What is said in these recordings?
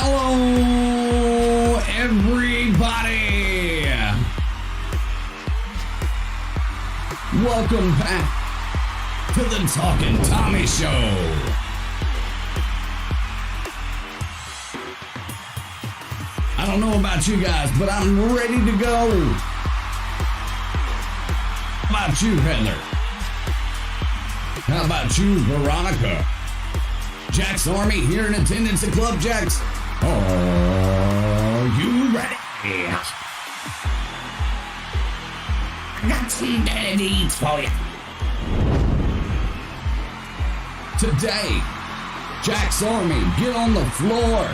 Hello, everybody. Welcome back to the Talking Tommy Show. I don't know about you guys, but I'm ready to go. How about you, Heather? How about you, Veronica? Jack's Army here in attendance at Club Jack's. Are you ready? I got some daddy eats for you. Today, Jack's Army, get on the floor.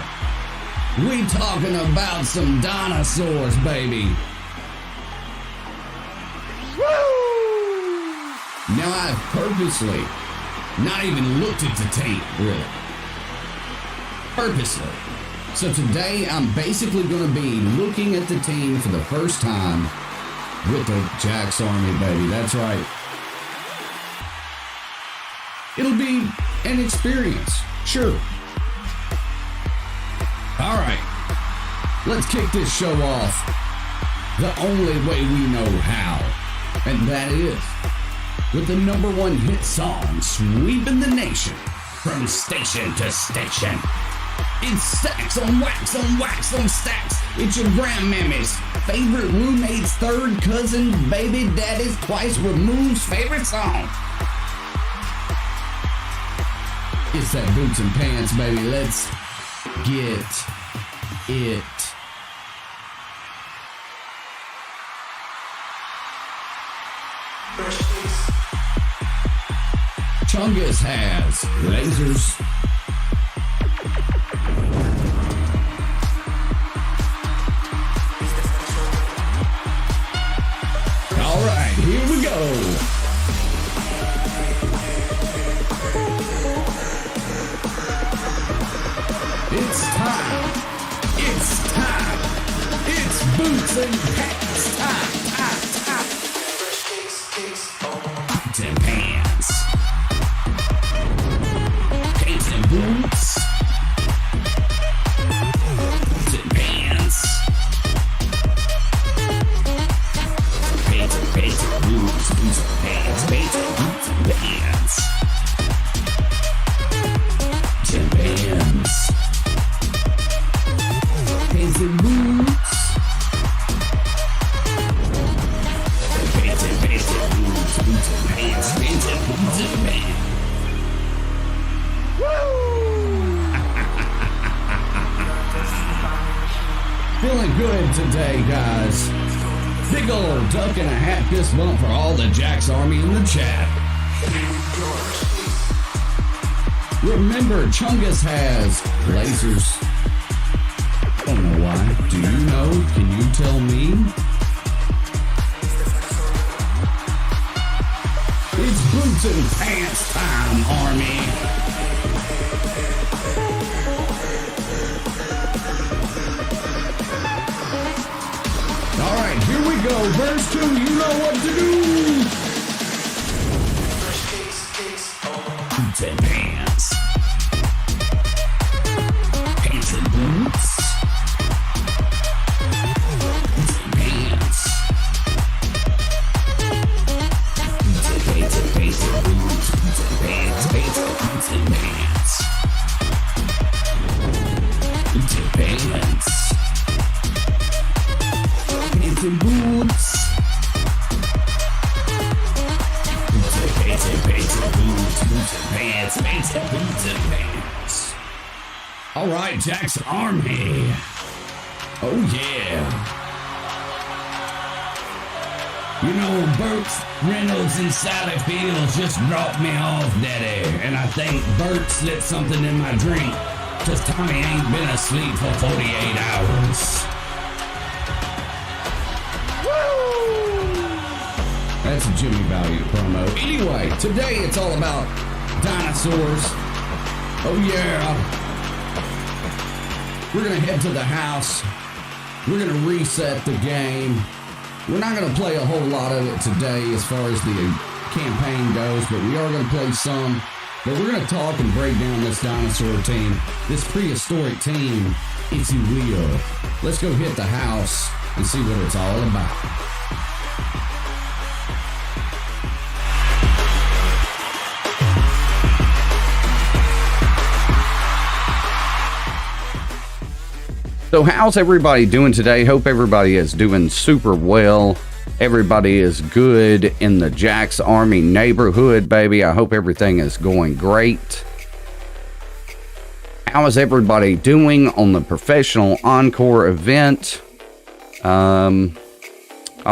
We talking about some dinosaurs, baby. Woo! Now I've purposely not even looked at the tape, really. Purposely. So today I'm basically going to be looking at the team for the first time with the Jack's Army, baby. That's right. It'll be an experience, sure. All right, let's kick this show off the only way we know how, and that is with the #1 hit song sweeping the nation from station to station. It's stacks on wax on wax on stacks. It's your grandmammy's favorite roommate's third cousin, baby daddy's twice removed's favorite song. It's that boots and pants, baby. Let's get it. Chungus has lasers. All right, here we go. It's time. It's time. It's boots and pants time. Boots and pants. Pants and boots. Boots and pants. Pants and pants and boots. Boots and pants. Pants and boots and pants. Boots and pants. Pants and boots. Pants and pants and boots. Boots and pants. Pants and boots and pants. Woo! Feeling good today, guys. Big old duck and a hat fist bump for all the Jack's Army in the chat. Remember, Chungus has lasers. I don't know why. Do you know? Can you tell me? It's boots and pants time, Army. All right, here we go. Verse 2, you know what to do. Boots and pants. Pants and boots. Boots and pants. Boots and pants and pants and boots. Boots and pants, pants and boots and pants. Boots and pants. Pants and boots. Boots and pants and pants and boots. Boots and pants, pants and boots and pants. All right, Jack's Army. Oh yeah. You know, Burt Reynolds and Sally Fields just dropped me off, Daddy. And I think Burt slipped something in my drink, cause Tommy ain't been asleep for 48 hours. That's a Jimmy Value promo. Anyway, today it's all about dinosaurs. Oh yeah. We're gonna head to the house. We're gonna reset the game. We're not gonna play a whole lot of it today as far as the campaign goes, but we are gonna play some. But we're gonna talk and break down this dinosaur team, this prehistoric team if you will. Let's go hit the house and see what it's all about. So how's everybody doing today? Hope everybody is doing super well. Everybody is good in the Jack's Army neighborhood, baby. I hope everything is going great. How is everybody doing on the professional encore event? I'll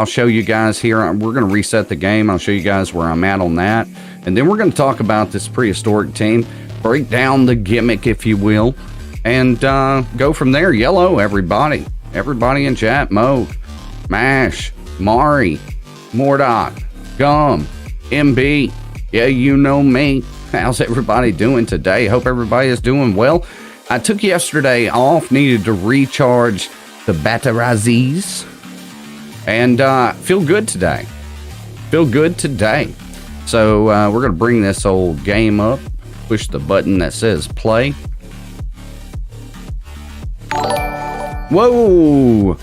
show you guys here. We're going to reset the game. I'll show you guys where I'm at on that. And then we're going to talk about this prehistoric team, break down the gimmick, if you will, and go from there. Yellow, everybody. Everybody in chat. Mo, Mash, Mari, Mordock, Gum, MB. Yeah, you know me. How's everybody doing today? Hope everybody is doing well. I took yesterday off, needed to recharge the batteries, and feel good today. Feel good today. So we're going to bring this old game up, push the button that says play. Whoa!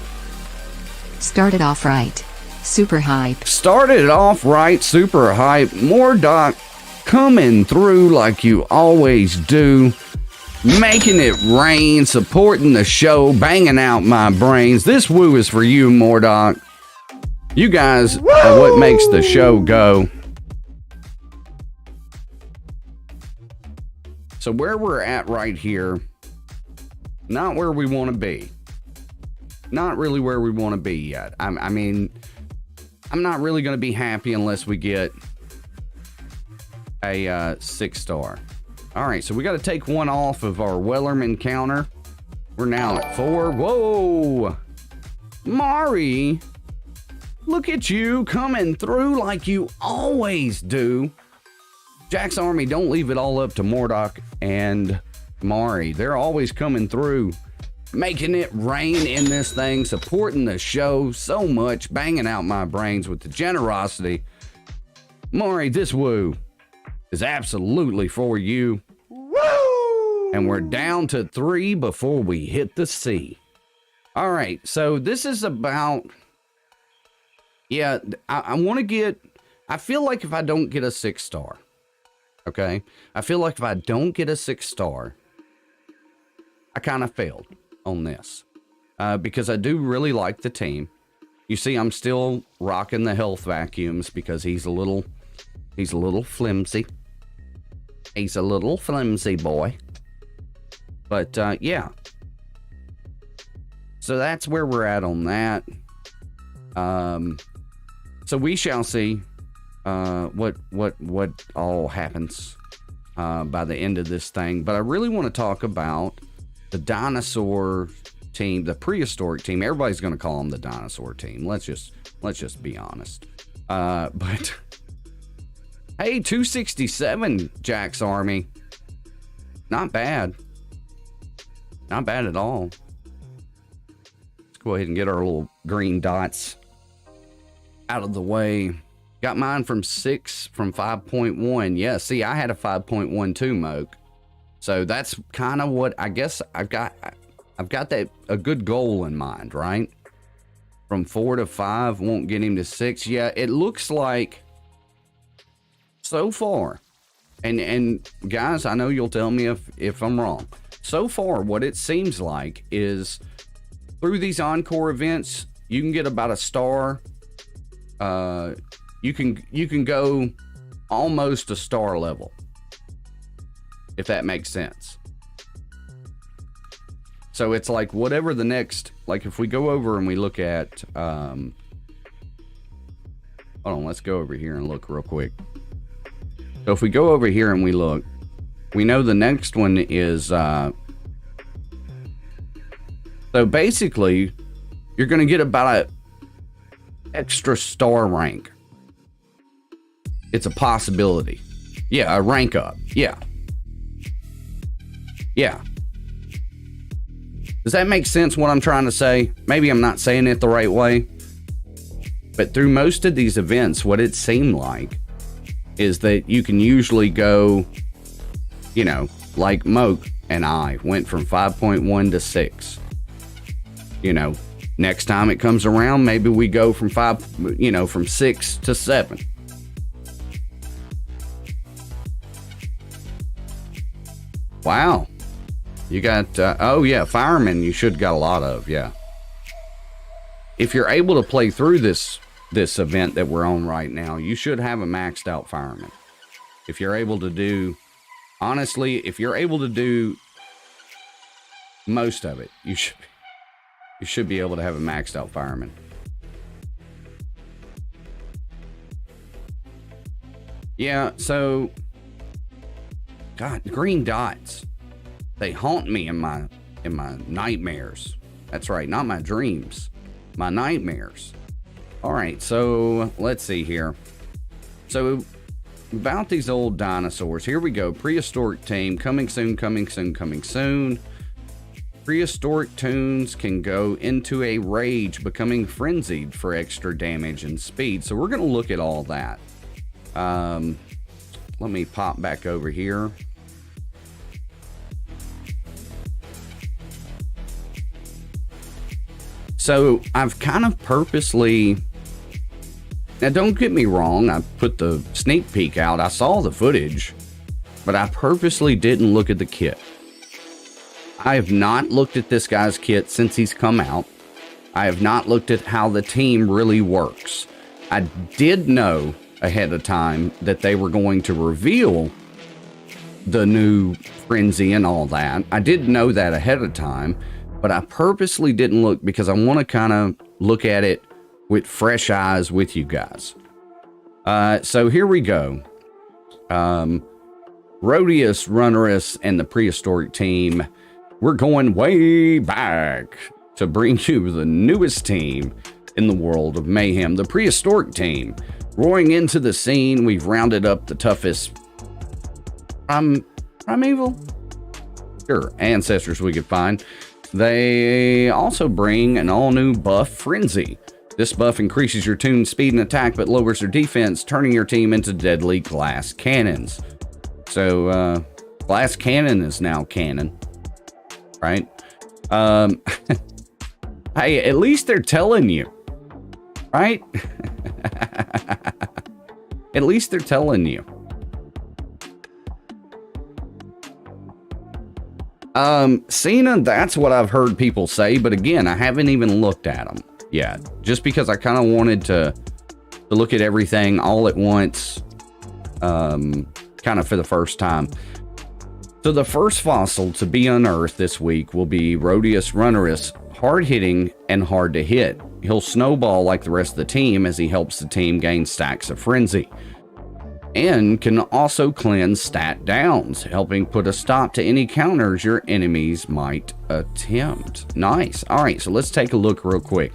Started off right. Super hype. Started off right, super hype. Mordock coming through like you always do. Making it rain, supporting the show, banging out my brains. This woo is for you, Mordock. You guys are what makes the show go. So where we're at right here, not where we want to be. Not really where we want to be yet. I mean, I'm not really going to be happy unless we get a 6-star. All right, so we got to take one off of our Wellerman counter. We're now at 4. Whoa! Mari, look at you coming through like you always do. Jack's Army, don't leave it all up to Mordock and Mari. They're always coming through, making it rain in this thing, supporting the show so much, banging out my brains with the generosity. Mari, this woo is absolutely for you. Woo! And we're down to 3 before we hit the sea. All right, so this is about, yeah, I want to get, I feel like if I don't get a 6-star, okay? I feel like if I don't get a 6-star, I kind of failed on this because I do really like the team. You see, I'm still rocking the health vacuums because he's a little flimsy. He's a little flimsy boy. But yeah. So that's where we're at on that. So we shall see what all happens by the end of this thing. But I really want to talk about the dinosaur team, the prehistoric team. Everybody's going to call them the dinosaur team. Let's just be honest. But hey, 267 Jack's Army. Not bad. Not bad at all. Let's go ahead and get our little green dots out of the way. Got mine from 5.1. Yeah, see, I had a 5.12 Moke. So that's kind of what I guess I've got that a good goal in mind, right? From 4 to 5 won't get him to 6. Yeah, it looks like so far, and guys, I know you'll tell me if I'm wrong. So far, what it seems like is through these encore events, you can get about a star. You can go almost a star level, if that makes sense. So it's like whatever the next, like if we go over and we look at, hold on, let's go over here and look real quick. So if we go over here and we look, we know the next one is, so basically you're going to get about a extra star rank. It's a possibility. Yeah, a rank up. Yeah. Yeah. Does that make sense what I'm trying to say? Maybe I'm not saying it the right way. But through most of these events, what it seemed like is that you can usually go, you know, like Moke and I went from 5.1 to 6. You know, next time it comes around, maybe we go from 5, you know, from 6 to 7. Wow. You got, oh yeah, firemen you should got a lot of, yeah. If you're able to play through this event that we're on right now, you should have a maxed out fireman. If you're able to do, honestly, if you're able to do most of it, you should be able to have a maxed out fireman. Yeah, so, God, green dots. They haunt me in my nightmares. That's right, not my dreams, my nightmares. All right, so let's see here. So about these old dinosaurs, here we go. Prehistoric team, coming soon, coming soon, coming soon. Prehistoric tunes can go into a rage, becoming frenzied for extra damage and speed. So we're going to look at all that. Let me pop back over here. So I've kind of purposely, now don't get me wrong, I put the sneak peek out, I saw the footage, but I purposely didn't look at the kit. I have not looked at this guy's kit since he's come out. I have not looked at how the team really works. I did know ahead of time that they were going to reveal the new frenzy and all that. I did know that ahead of time. But I purposely didn't look because I want to kind of look at it with fresh eyes with you guys. So here we go. Rhodius Runneris and the Prehistoric team. We're going way back to bring you the newest team in the world of Mayhem. The Prehistoric team. Roaring into the scene, we've rounded up the toughest primeval? Sure, ancestors we could find. They also bring an all-new buff, Frenzy. This buff increases your toon's speed and attack, but lowers their defense, turning your team into deadly glass cannons. So, glass cannon is now canon, right? Hey, at least they're telling you, right? At least they're telling you. Cena, that's what I've heard people say, but again, I haven't even looked at them yet, just because I kind of wanted to look at everything all at once, kind of for the first time. So the first fossil to be unearthed this week will be Rhodius Runneris, hard-hitting and hard to hit. He'll snowball like the rest of the team as he helps the team gain stacks of frenzy, and can also cleanse stat downs, helping put a stop to any counters your enemies might attempt. Nice. All right, so let's take a look real quick.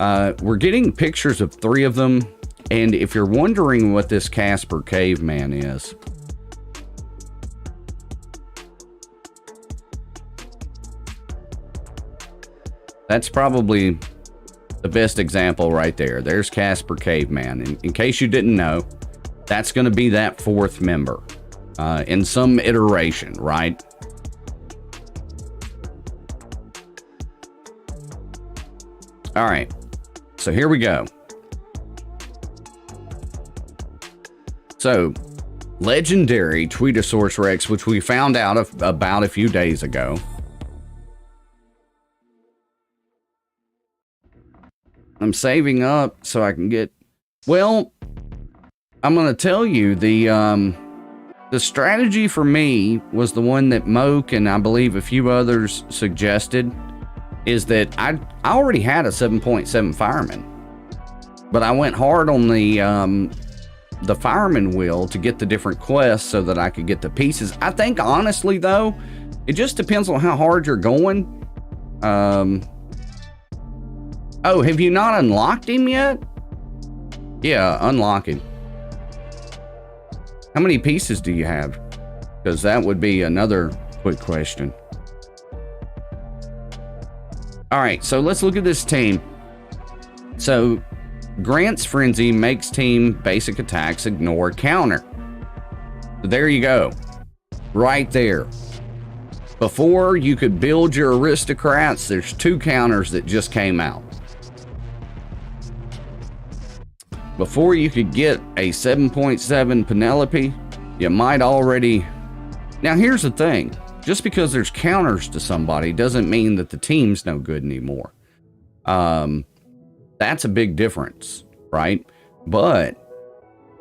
We're getting pictures of 3 of them, and if you're wondering what this Casper caveman is, that's probably the best example right there. There's Casper caveman. In case you didn't know, that's going to be that 4th member in some iteration, right? All right, so here we go. So, legendary Tweetosaurus Rex, which we found out about a few days ago. I'm saving up so I can get, well, I'm going to tell you, the strategy for me was the one that Moke and I believe a few others suggested, is that I already had a 7.7 fireman, but I went hard on the fireman wheel to get the different quests so that I could get the pieces. I think honestly though, it just depends on how hard you're going. Oh, have you not unlocked him yet? Yeah, unlock him. How many pieces do you have? Because that would be another quick question. All right, so let's look at this team. So, Grant's Frenzy makes team basic attacks ignore counter. So there you go. Right there. Before you could build your aristocrats, there's 2 counters that just came out. Before you could get a 7.7 Penelope, you might already... Now here's the thing. Just because there's counters to somebody doesn't mean that the team's no good anymore. That's a big difference, right? But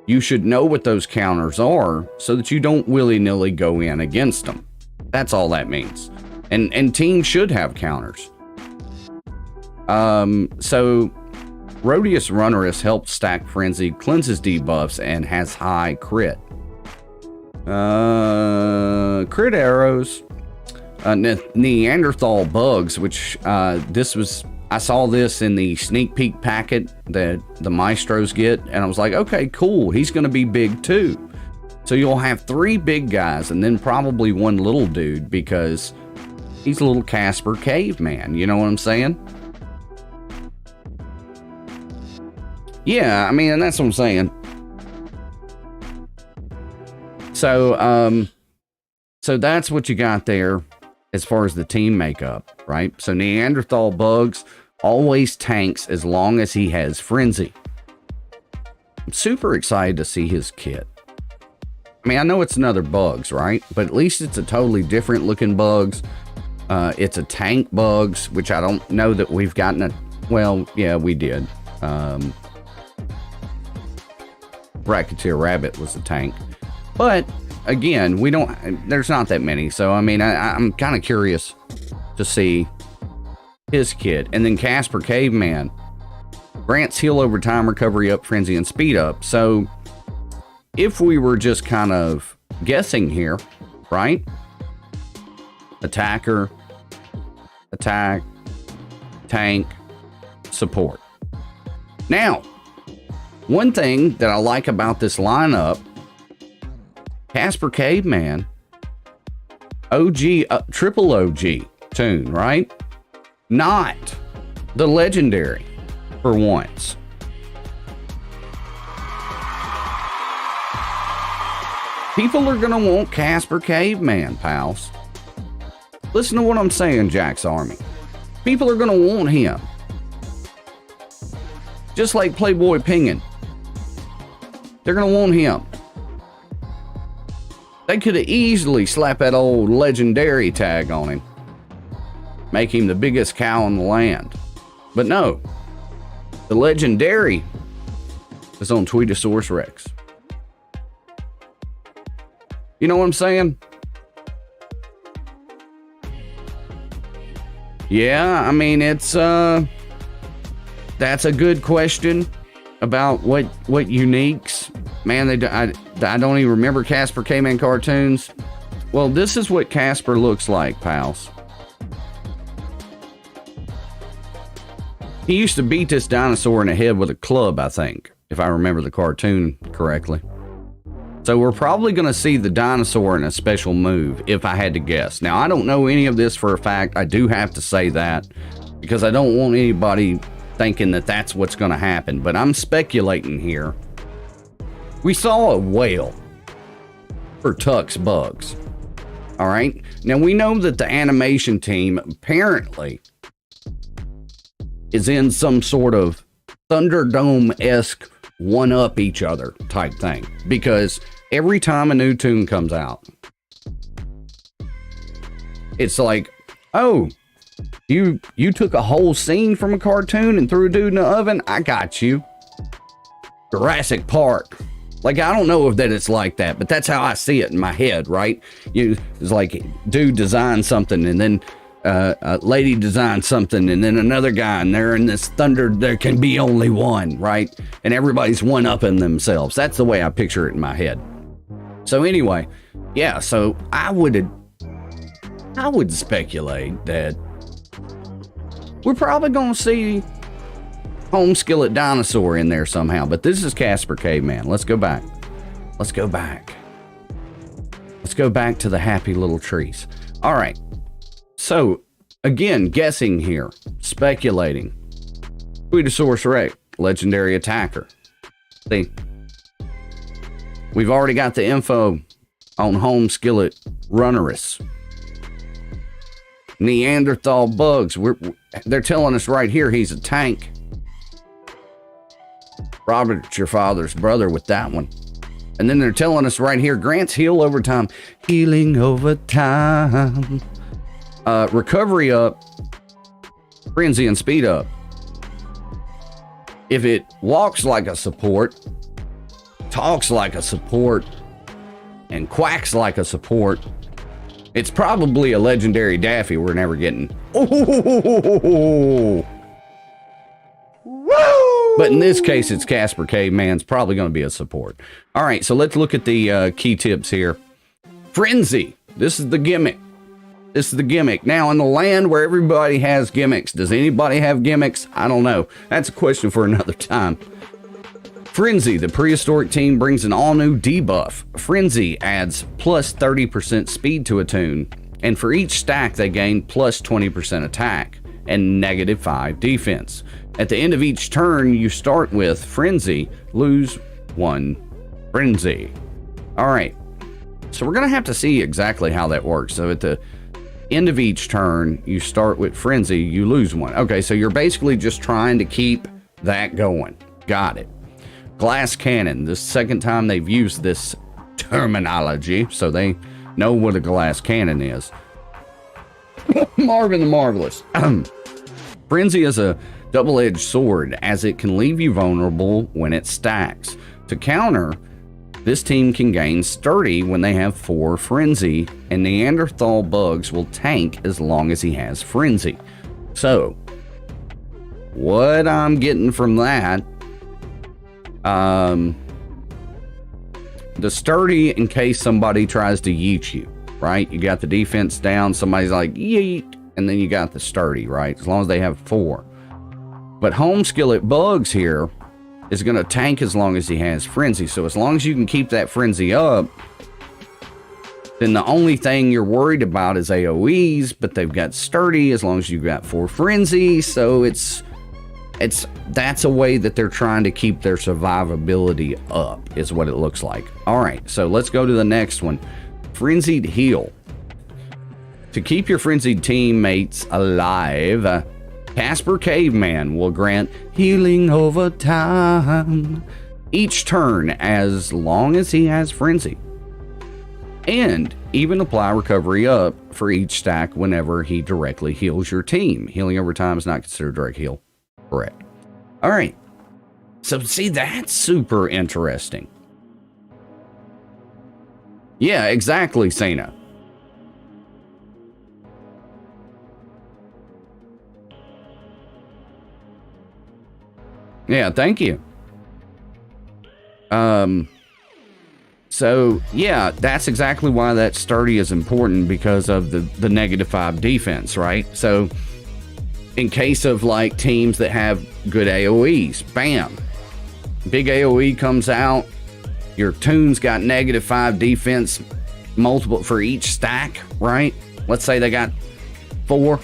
you should know what those counters are so that you don't willy-nilly go in against them. That's all that means. And teams should have counters. So Rhodius Runneris helps stack Frenzy, cleanses debuffs, and has high crit. Crit arrows. Neanderthal bugs, which I saw this in the sneak peek packet that the Maestros get, and I was like, okay, cool, he's going to be big too. So you'll have 3 big guys and then probably 1 little dude because he's a little Casper caveman. You know what I'm saying? Yeah, I mean, and that's what I'm saying. So, so that's what you got there as far as the team makeup, right? So Neanderthal bugs always tanks as long as he has Frenzy. I'm super excited to see his kit. I mean, I know it's another bugs, right? But at least it's a totally different looking bugs. It's a tank bugs, which I don't know that we've gotten a... Well, yeah, we did. Racketeer Rabbit was a tank. But, again, we don't... There's not that many. So, I mean, I'm kind of curious to see his kit. And then Casper Caveman grants heal over time, recovery up, frenzy, and speed up. So... if we were just kind of guessing here, right? Attacker, attack, tank, support. Now, one thing that I like about this lineup, Casper Caveman, OG, triple OG tune, right? Not the legendary for once. People are going to want Casper Caveman, pals. Listen to what I'm saying, Jack's Army. People are going to want him. Just like Playboy Pingin. They're going to want him. They could have easily slapped that old legendary tag on him. Make him the biggest cow in the land. But no. The legendary is on Tweetosaurus Rex. You know what I'm saying? Yeah, I mean, it's, that's a good question about what uniques. Man, I don't even remember Casper Caveman cartoons. Well, this is what Casper looks like, pals. He used to beat this dinosaur in the head with a club, I think, if I remember the cartoon correctly. So we're probably going to see the dinosaur in a special move, if I had to guess. Now, I don't know any of this for a fact. I do have to say that, because I don't want anybody thinking that that's what's going to happen. But I'm speculating here. We saw a whale for Tuck's Bugs. All right? Now, we know that the animation team apparently is in some sort of Thunderdome-esque one-up each other type thing, because every time a new tune comes out, it's like, oh, you took a whole scene from a cartoon and threw a dude in the oven. I got you. Jurassic Park. Like, I don't know if that it's like that, but that's how I see it in my head, right? It's like dude designed something, and then a lady designed something, and then another guy, and they're in this thunder, there can be only one, right? And everybody's one-upping themselves. That's the way I picture it in my head. So anyway, yeah, so I would speculate that we're probably going to see Home Skillet Dinosaur in there somehow, but this is Casper Caveman. Let's go back. Let's go back. Let's go back to the happy little trees. All right. So, again, guessing here, speculating. Tweetosaurus Rex, legendary attacker. See, we've already got the info on Home Skillet Runneris. Neanderthal bugs. They're telling us right here he's a tank. Robert's your father's brother with that one. And then they're telling us right here, Grant's heal over time. Healing over time. Recovery up. Frenzy and speed up. If it walks like a support, talks like a support, and quacks like a support, it's probably a legendary Daffy we're never getting. Oh! Woo! But in this case, it's Casper Caveman's probably going to be a support. All right, so let's look at the key tips here. Frenzy. This is the gimmick. This is the gimmick. Now, in the land where everybody has gimmicks, does anybody have gimmicks? I don't know. That's a question for another time. Frenzy, the prehistoric team brings an all-new debuff. Frenzy adds plus 30% speed to a tune, and for each stack they gain plus 20% attack and negative 5 defense. At the end of each turn you start with Frenzy, lose 1 Frenzy. Alright, so we're going to have to see exactly how that works. So at the end of each turn you start with Frenzy, you lose 1. Okay, so you're basically just trying to keep that going. Got it. Glass cannon. This second time they've used this terminology, so they know what a glass cannon is. Marvin the Marvelous. Frenzy is a double-edged sword, as it can leave you vulnerable when it stacks. To counter, this team can gain Sturdy when they have 4 Frenzy, and Neanderthal bugs will tank as long as he has Frenzy. So, what I'm getting from that, the Sturdy in case somebody tries to yeet you, right? You got the defense down, somebody's like yeet, and then you got the Sturdy, right? As long as they have 4. But Home Skillet Bugs here is going to tank as long as he has Frenzy. So as long as you can keep that Frenzy up, then the only thing you're worried about is AoEs, but they've got Sturdy as long as you've got 4 Frenzy. So that's a way that they're trying to keep their survivability up, is what it looks like. All right, so let's go to the next one. Frenzied Heal. To keep your frenzied teammates alive, Casper Caveman will grant healing over time each turn as long as he has Frenzy, and even apply recovery up for each stack whenever he directly heals your team. Healing over time is not considered direct heal. Correct. All right. So see, that's super interesting. Yeah, exactly, Cena. Yeah, thank you. So yeah, that's exactly why that Sturdy is important, because of the negative 5 defense, right? So in case of like teams that have good AoEs, bam, big AoE comes out, your tune's got negative 5 defense, multiple for each stack, right? Let's say they got 4.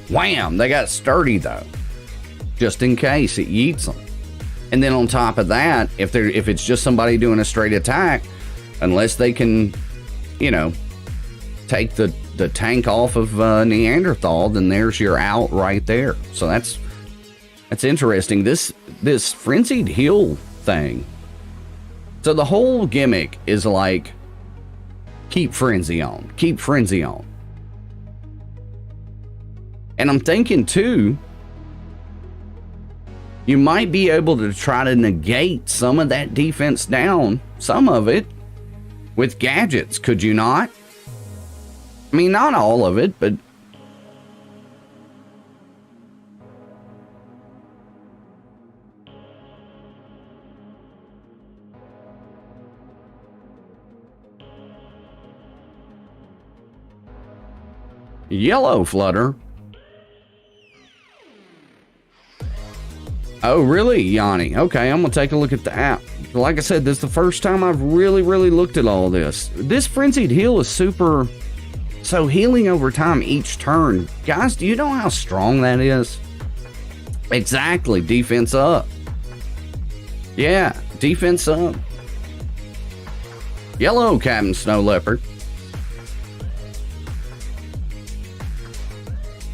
Wham, they got Sturdy though, just in case it yeets them. And then on top of that, if it's just somebody doing a straight attack, unless they can, you know, take the tank off of Neanderthal, then there's your out right there. So that's interesting. This frenzied heal thing. So the whole gimmick is like, keep Frenzy on, keep Frenzy on. And I'm thinking too, you might be able to try to negate some of that defense down, some of it, with gadgets, could you not? I mean, not all of it, but... Yellow Flutter. Oh, really, Yanni? Okay, I'm going to take a look at the app. Like I said, this is the first time I've really looked at all this. This Frenzied Heal is super... So healing over time each turn. Guys, do you know how strong that is? Exactly, defense up. Yeah, defense up. Yellow Captain Snow Leopard.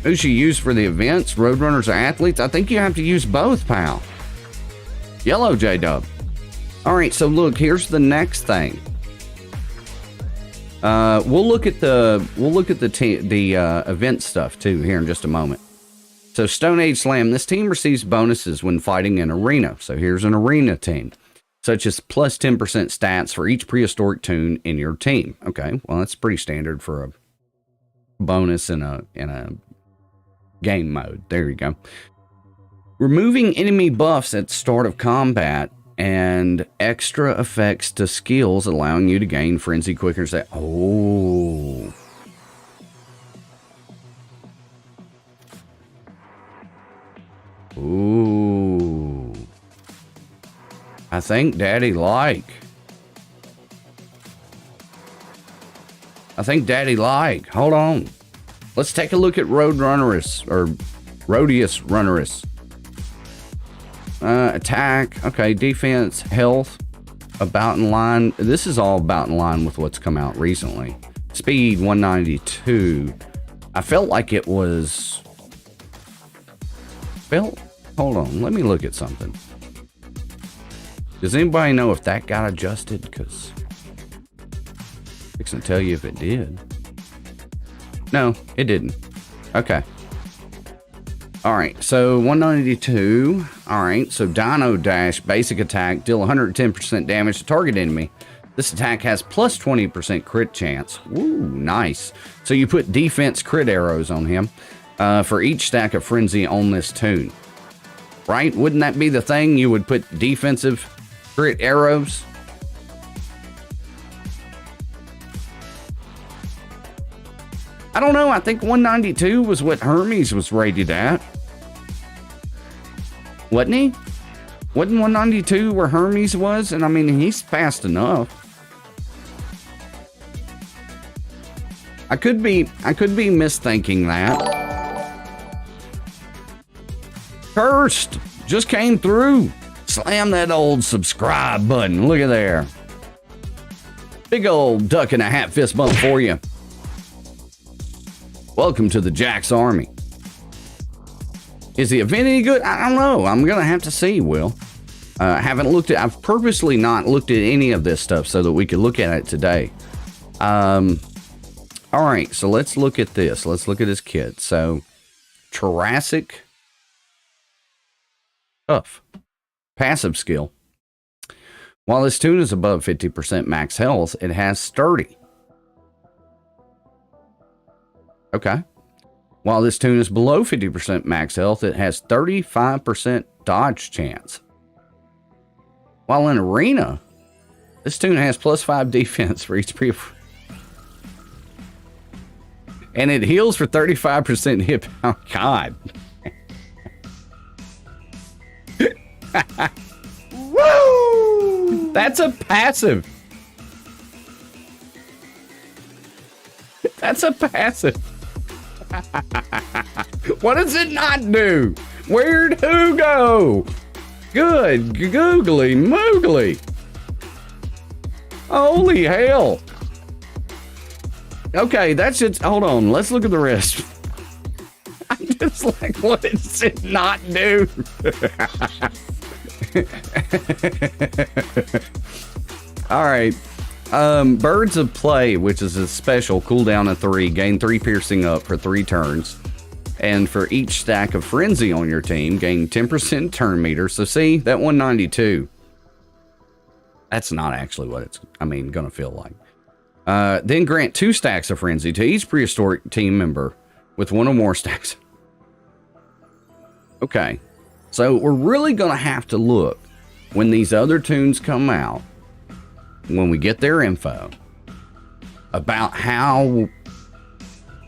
Who's you use for the events, roadrunners or athletes? I think you have to use both, pal. Yellow J-Dub. All right, so look, here's the next thing. We'll look at the event stuff too here in just a moment. So Stone Age Slam, this team receives bonuses when fighting an arena. So here's an arena team, such as plus 10% stats for each prehistoric tune in your team. Okay, well that's pretty standard for a bonus in a game mode. There you go. Removing enemy buffs at the start of combat and extra effects to skills, allowing you to gain frenzy quicker. Oh. Ooh. I think Daddy like. Hold on. Let's take a look at Rhodius Runneris. Attack. Okay, defense, health, about in line. This is all about in line with what's come out recently. Speed 192. I felt like it was. Hold on, let me look at something. Does anybody know if that got adjusted? Because I can tell you if it did. No, it didn't. Okay. All right, so 192. All right, so Dino Dash, basic attack, deal 110% damage to target enemy. This attack has plus 20% crit chance. Ooh, nice. So you put defense crit arrows on him for each stack of frenzy on this tune. Right? Wouldn't that be the thing? You would put defensive crit arrows. I don't know. I think 192 was what Hermes was rated at. Wasn't he? Wasn't 192 where Hermes was? And I mean, he's fast enough. I could be misthinking that. Cursed just came through. Slam that old subscribe button. Look at there. Big old duck and a hat fist bump for you. Welcome to the Jack's Army. Is the event any good? I don't know. I'm going to have to see, Will. I've purposely not looked at any of this stuff so that we could look at it today. All right, so let's look at this. Let's look at his kit. So, Jurassic. Tough. Passive skill. While this tune is above 50% max health, it has sturdy. Okay. While this tune is below 50% max health, it has 35% dodge chance. While in arena, this tune has plus 5 defense for each and it heals for 35% hit. Oh, God. Woo! That's a passive. That's a passive. What does it not do? Where'd who go? Good googly moogly. Holy hell. Okay, that's it. Hold on. Let's look at the rest. I'm just like, what does it not do? All right. Birds of Play, which is a special cooldown of 3, gain 3 piercing up for 3 turns. And for each stack of frenzy on your team, gain 10% turn meter. So see, that 192. That's not actually what it's, gonna feel like. Then grant 2 stacks of frenzy to each prehistoric team member with 1 or more stacks. Okay. So we're really gonna have to look when these other tunes come out, when we get their info, about how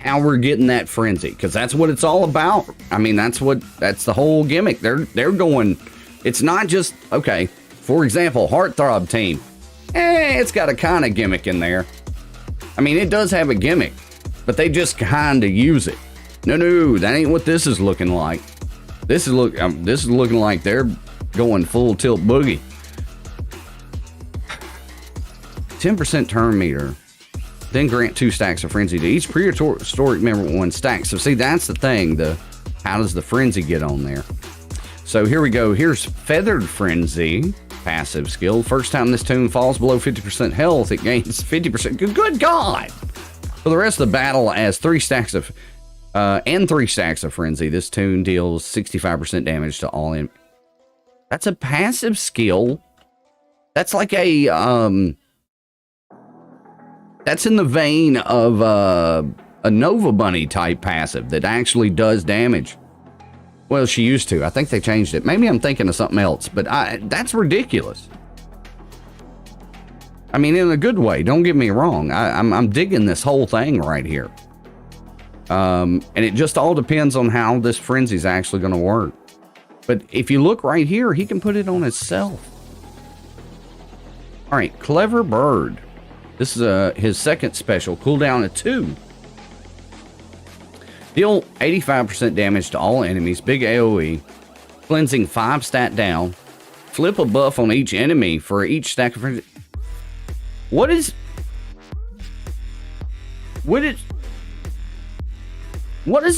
we're getting that frenzy, because that's what it's all about. That's the whole gimmick. They're going, it's not just, okay, for example, Heartthrob team. It's got a kind of gimmick in there. It does have a gimmick, but they just kind of use it. No, that ain't what this is looking like. This is looking like they're going full tilt boogie. 10% turn meter. Then grant 2 stacks of frenzy to each prehistoric member with 1 stack. So see, that's the thing. How does the frenzy get on there? So here we go. Here's Feathered Frenzy, passive skill. First time this tune falls below 50% health, it gains 50%. Good God! For the rest of the battle, as 3 stacks of frenzy, this tune deals 65% damage to all enemies. That's a passive skill. That's like a that's in the vein of a Nova Bunny type passive that actually does damage. Well, she used to. I think they changed it. Maybe I'm thinking of something else, but that's ridiculous. I mean, in a good way. Don't get me wrong. I'm digging this whole thing right here. And it just all depends on how this frenzy is actually going to work. But if you look right here, he can put it on himself. All right, Clever Bird. This is his second special. Cooldown of 2. Deal 85% damage to all enemies. Big AoE. Cleansing 5 stat down. Flip a buff on each enemy for each stack of frenzy. What does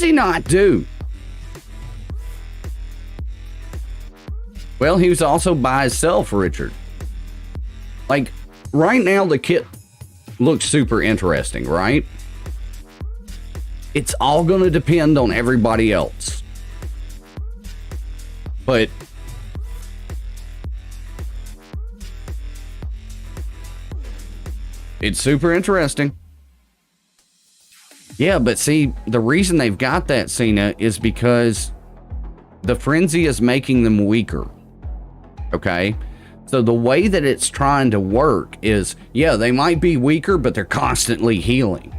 he not do? Well, he was also by himself, Richard. Like, right now the kit looks super interesting, right? It's all going to depend on everybody else. But it's super interesting. Yeah, but see, the reason they've got that, Cena, is because the frenzy is making them weaker. Okay? So the way that it's trying to work is, yeah, they might be weaker, but they're constantly healing.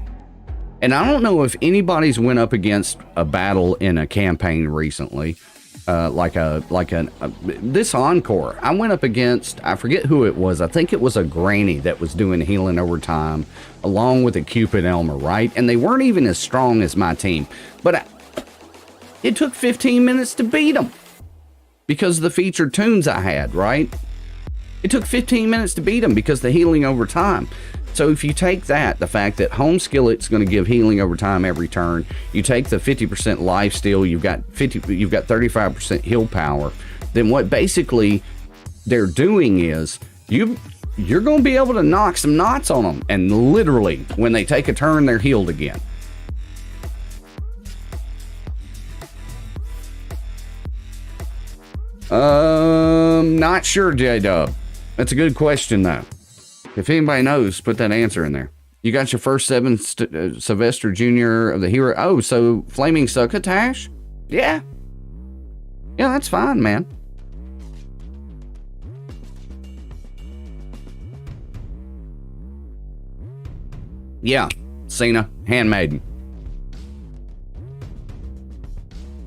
And I don't know if anybody's went up against a battle in a campaign recently, this Encore. I went up against, I forget who it was. I think it was a granny that was doing healing over time, along with a Cupid Elmer, right? And they weren't even as strong as my team. But it took 15 minutes to beat them because of the featured tunes I had, right? It took 15 minutes to beat them because of the healing over time. So if you take that, the fact that Home Skillet's going to give healing over time every turn, you take the 50% life steal, you've got 35% heal power, then what basically they're doing is you're going to be able to knock some knots on them, and literally when they take a turn, they're healed again. Not sure, J-Dub. That's a good question, though. If anybody knows, put that answer in there. You got your first 7 Sylvester Jr. of the Hero. Oh, so Flaming Succotash? Yeah. Yeah, that's fine, man. Yeah, Cena, Handmaiden.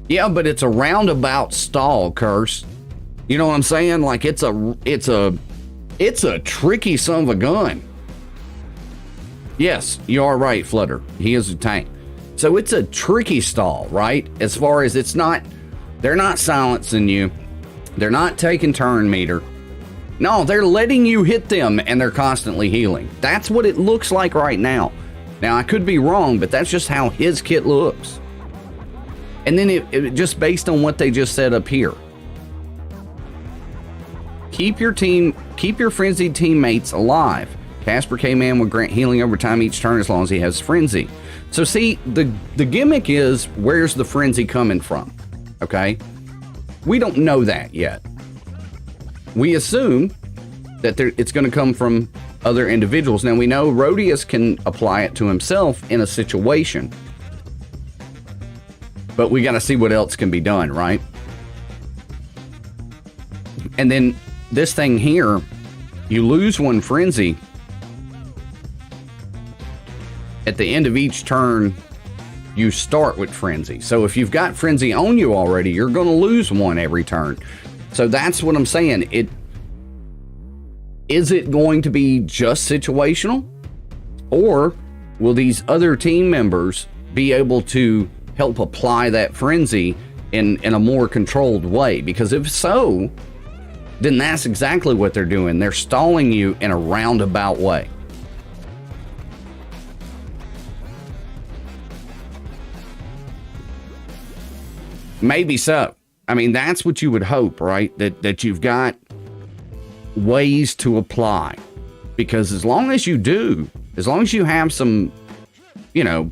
Yeah, but it's a roundabout stall, Curse. You know what I'm saying? Like, it's a tricky son of a gun. Yes, you are right, Flutter. He is a tank. So it's a tricky stall, right? As far as they're not silencing you. They're not taking turn meter. No, they're letting you hit them and they're constantly healing. That's what it looks like right now. Now, I could be wrong, but that's just how his kit looks. And then it just based on what they just said up here. Keep your frenzied teammates alive. Casper K-Man will grant healing over time each turn as long as he has frenzy. So see, the gimmick is, where's the frenzy coming from? Okay? We don't know that yet. We assume that it's going to come from other individuals. Now we know Rhodius can apply it to himself in a situation. But we got to see what else can be done, right? And then this thing here, you lose 1 frenzy. At the end of each turn, you start with frenzy. So if you've got frenzy on you already, you're going to lose 1 every turn. So that's what I'm saying. Is it going to be just situational? Or will these other team members be able to help apply that frenzy in a more controlled way? Because if so, then that's exactly what they're doing. They're stalling you in a roundabout way. maybe so. I mean, that's what you would hope, right? That you've got ways to apply. Because as long as you do, as long as you have some, you know,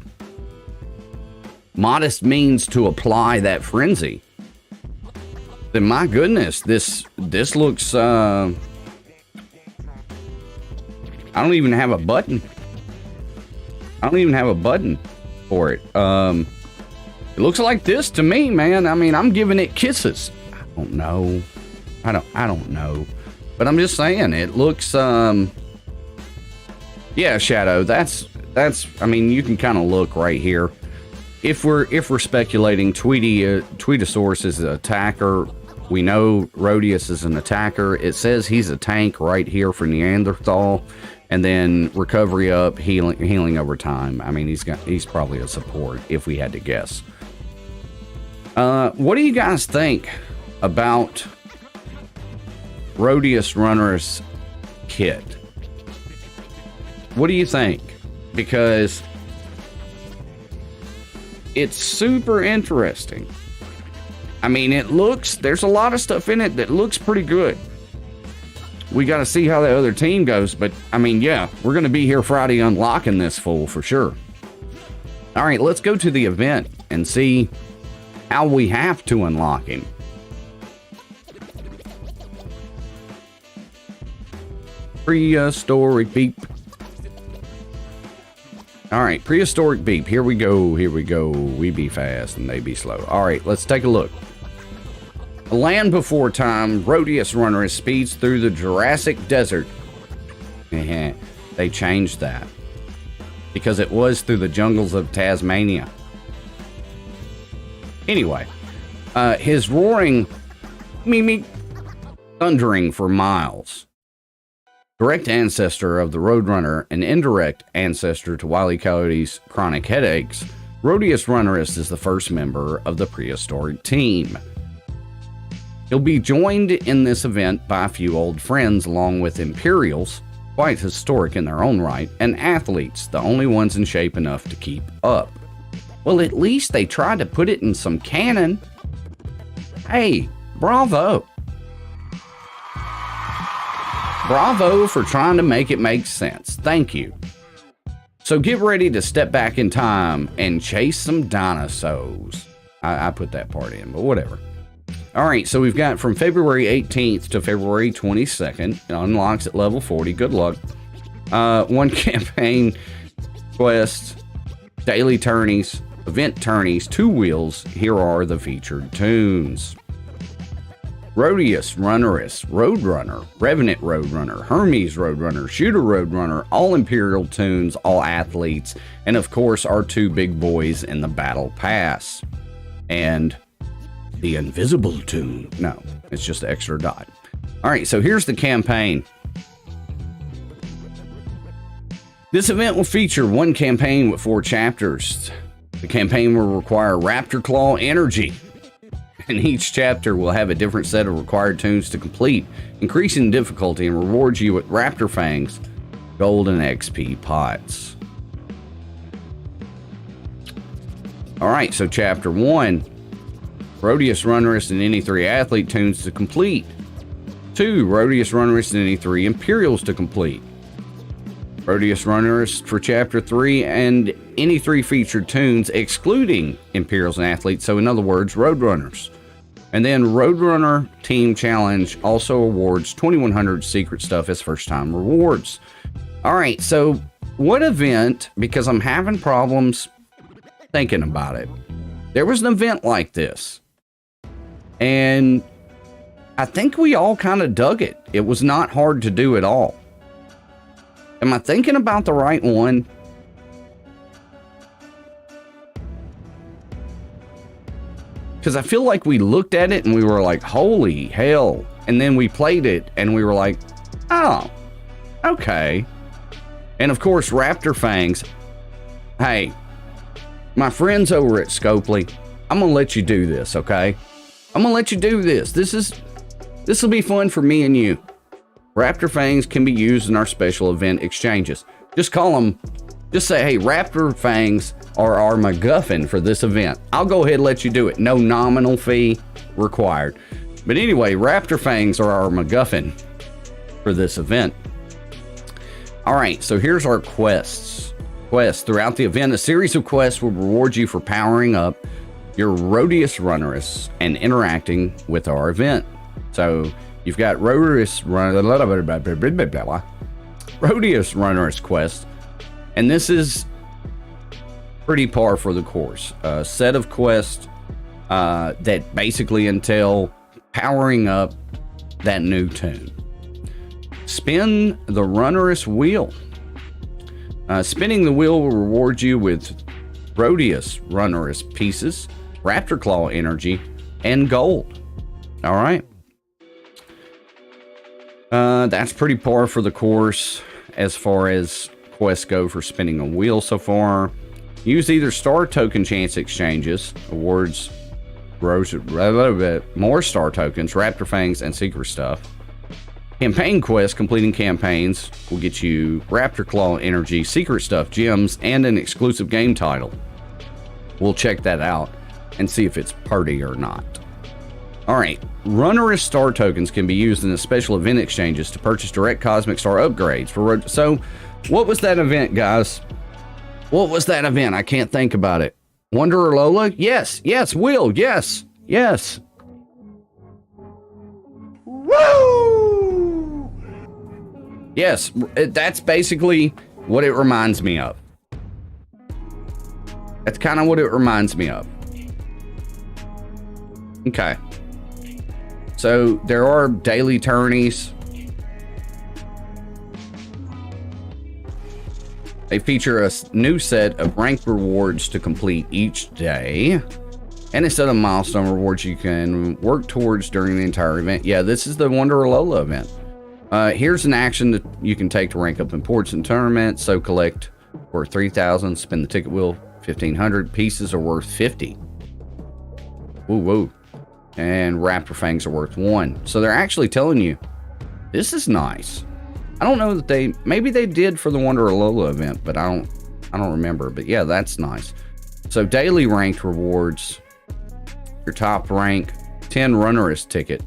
modest means to apply that frenzy, then my goodness, this looks, I don't even have a button. I don't even have a button for it. It looks like this to me, man. I mean, I'm giving it kisses. I don't know. I don't know. But I'm just saying, it looks, yeah, Shadow, that's, I mean, you can kind of look right here. If we're speculating, Tweetosaurus is an attacker. We know Rhodius is an attacker. It says he's a tank right here for Neanderthal, and then recovery up, healing over time. I mean, he's probably a support if we had to guess. What do you guys think about Rhodius Runneris kit? What do you think? Because it's super interesting. I mean, there's a lot of stuff in it that looks pretty good. We got to see how the other team goes, but I mean, yeah, we're going to be here Friday unlocking this fool for sure. All right, let's go to the event and see how we have to unlock him. Prehistoric beep. All right, prehistoric beep. Here we go. Here we go. We be fast and they be slow. All right, let's take a look. A land before time, Rhodius Runneris speeds through the Jurassic Desert. They changed that because it was through the jungles of Tasmania. Anyway, his roaring, thundering for miles. Direct ancestor of the Roadrunner and indirect ancestor to Wile E. Coyote's chronic headaches, Rhodius Runneris is the first member of the prehistoric team. He'll be joined in this event by a few old friends along with Imperials, quite historic in their own right, and athletes, the only ones in shape enough to keep up. Well, at least they tried to put it in some canon. Hey, bravo. Bravo for trying to make it make sense. Thank you. So get ready to step back in time and chase some dinosaurs. I put that part in, but whatever. All right, so we've got from February 18th to February 22nd. It unlocks at level 40. Good luck. One campaign quest, daily tourneys, event tourneys, 2 wheels. Here are the featured tunes. Rhodius Runneris, Roadrunner, Revenant Roadrunner, Hermes Roadrunner, Shooter Roadrunner, all Imperial tunes, all athletes, and of course our 2 big boys in the Battle Pass. And the Invisible tune. No, it's just an extra dot. All right, so here's the campaign. This event will feature 1 campaign with 4 chapters. The campaign will require Raptor Claw energy, and each chapter will have a different set of required tunes to complete, increasing difficulty and rewards you with Raptor Fangs, gold, and XP pots. All right, so chapter 1, Rhodius Runneris and any 3 athlete tunes to complete. 2, Rhodius Runneris and any 3 Imperials to complete. Rhodius Runneris for chapter 3 and any 3 featured tunes excluding Imperials and athletes, so in other words, Roadrunners. And then Roadrunner Team Challenge also awards 2100 secret stuff as first time rewards. All right, so what event, because I'm having problems thinking about it. There was an event like this, and I think we all kind of dug it. It was not hard to do at all. Am I thinking about the right one? Because I feel like we looked at it and we were like, holy hell. And then we played it and we were like, oh, okay. And of course, Raptor Fangs. Hey, my friends over at Scopely, I'm going to let you do this, okay? I'm going to let you do this. This will be fun for me and you. Raptor Fangs can be used in our special event exchanges. Just call them, just say, hey, Raptor Fangs, are our MacGuffin for this event. I'll go ahead and let you do it. No nominal fee required. But anyway, Raptor Fangs are our MacGuffin for this event. All right, so here's our quests. Throughout the event, a series of quests will reward you for powering up your Rhodius Runneris and interacting with our event. So you've got Rhodius Runneris quest, and this is pretty par for the course. A set of quests that basically entail powering up that new tune. Spin the Runneris wheel. Spinning the wheel will reward you with Rhodius Runneris pieces, Raptor Claw energy, and gold. All right. That's pretty par for the course as far as quests go for spinning a wheel so far. Use either star token chance exchanges, awards more star tokens, Raptor Fangs, and secret stuff. Campaign quests completing campaigns will get you Raptor Claw energy, secret stuff, gems, and an exclusive game title. We'll check that out and see if it's party or not. All right, Runneris star tokens can be used in the special event exchanges to purchase direct cosmic star upgrades for. So, what was that event, guys? What was that event? I can't think about it. Wanderer Lola? Yes. Will? Yes. Woo! Yes, that's basically what it reminds me of. That's kind of what it reminds me of. Okay. So there are daily tourneys. They feature a new set of ranked rewards to complete each day, and a set of milestone rewards you can work towards during the entire event. Yeah, this is the Wanderer Lola event. Here's an action that you can take to rank up in ports and tournaments. So collect for 3,000, spin the ticket wheel, 1,500 pieces are worth 50. Woo. And Raptor Fangs are worth 1. So they're actually telling you, this is nice. I don't know that maybe they did for the Wanderer Lola event, but I don't remember. But yeah, that's nice. So daily ranked rewards, your top rank, 10 Runneris ticket.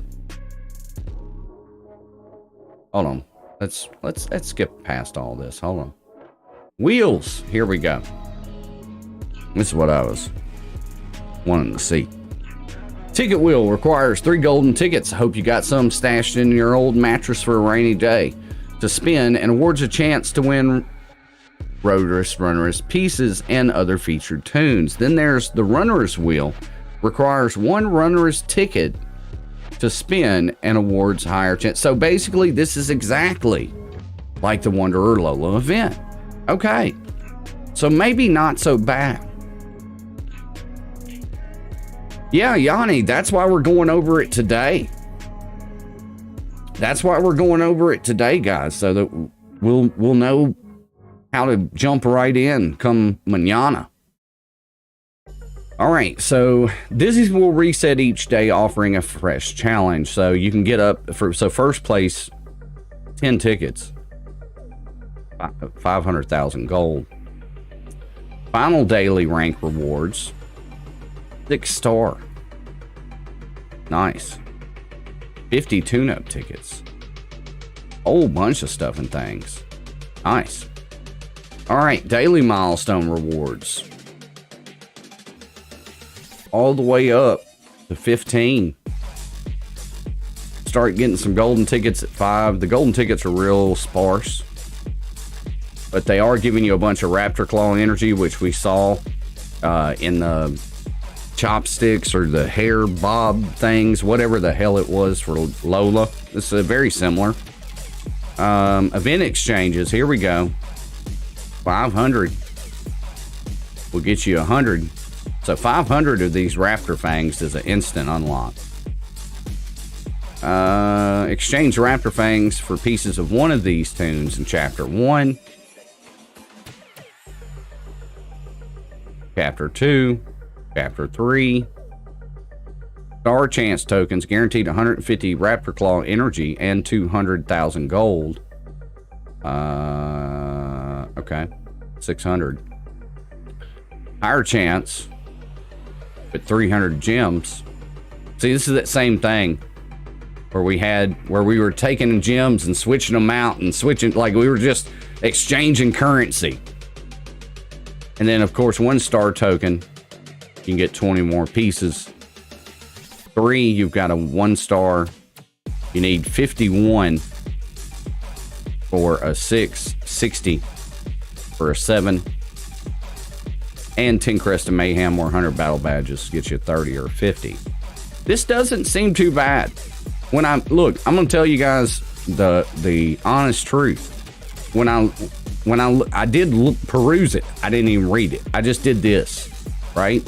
Hold on. Let's skip past all this. Hold on. Wheels. Here we go. This is what I was wanting to see. Ticket wheel requires 3 golden tickets. Hope you got some stashed in your old mattress for a rainy day to spin, and awards a chance to win Rhodius Runneris pieces and other featured tunes. Then there's the Runneris wheel. Requires 1 Runneris ticket to spin and awards higher chance. So basically, this is exactly like the Wanderer Lola event. Okay. So maybe not so bad. Yeah, Yanni, that's why we're going over it today. That's why we're going over it today, guys, so that we'll know how to jump right in come mañana. All right, so Dizzy's will reset each day, offering a fresh challenge. So you can get up for first place, 10 tickets, 500,000 gold. Final daily rank rewards, 6 star. Nice. 50 tune-up tickets. Whole bunch of stuff and things. Nice. All right, daily milestone rewards. All the way up to 15. Start getting some golden tickets at 5. The golden tickets are real sparse, but they are giving you a bunch of Raptor Claw energy, which we saw in the chopsticks or the hair bob things, whatever the hell it was for Lola. This is very similar. Event exchanges, here we go. 500 will get you 100. So 500 of these Raptor Fangs is an instant unlock. Exchange Raptor Fangs for pieces of one of these tunes in Chapter 1. Chapter 2. Chapter 3. Star Chance tokens guaranteed 150 Raptor Claw energy and 200,000 gold. Okay. 600. higher chance with 300 gems. See, this is that same thing where we were taking gems and switching them out and switching, like we were just exchanging currency. And then, of course, 1-star token, you can get 20 more pieces. 3, you've got a 1-star. You need 51 for a 6, 60 for a 7, and 10 Crest of Mayhem or 100 battle badges gets you 30 or 50. This doesn't seem too bad. I'm gonna tell you guys the honest truth. When I did peruse it, I didn't even read it. I just did this, right?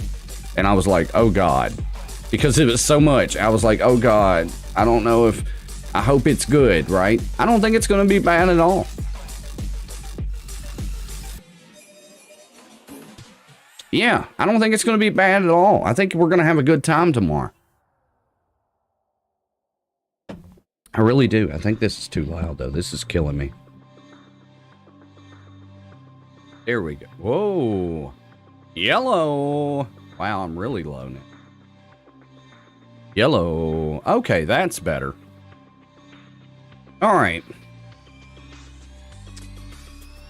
And I was like, oh God, because it was so much. I was like, oh God, I don't know if, I hope it's good, right? I don't think it's gonna be bad at all. Yeah, I don't think it's gonna be bad at all. I think we're gonna have a good time tomorrow. I really do. I think this is too loud, though. This is killing me. There we go. Whoa. Yellow. Wow, I'm really low now. Yellow. Okay, that's better. All right.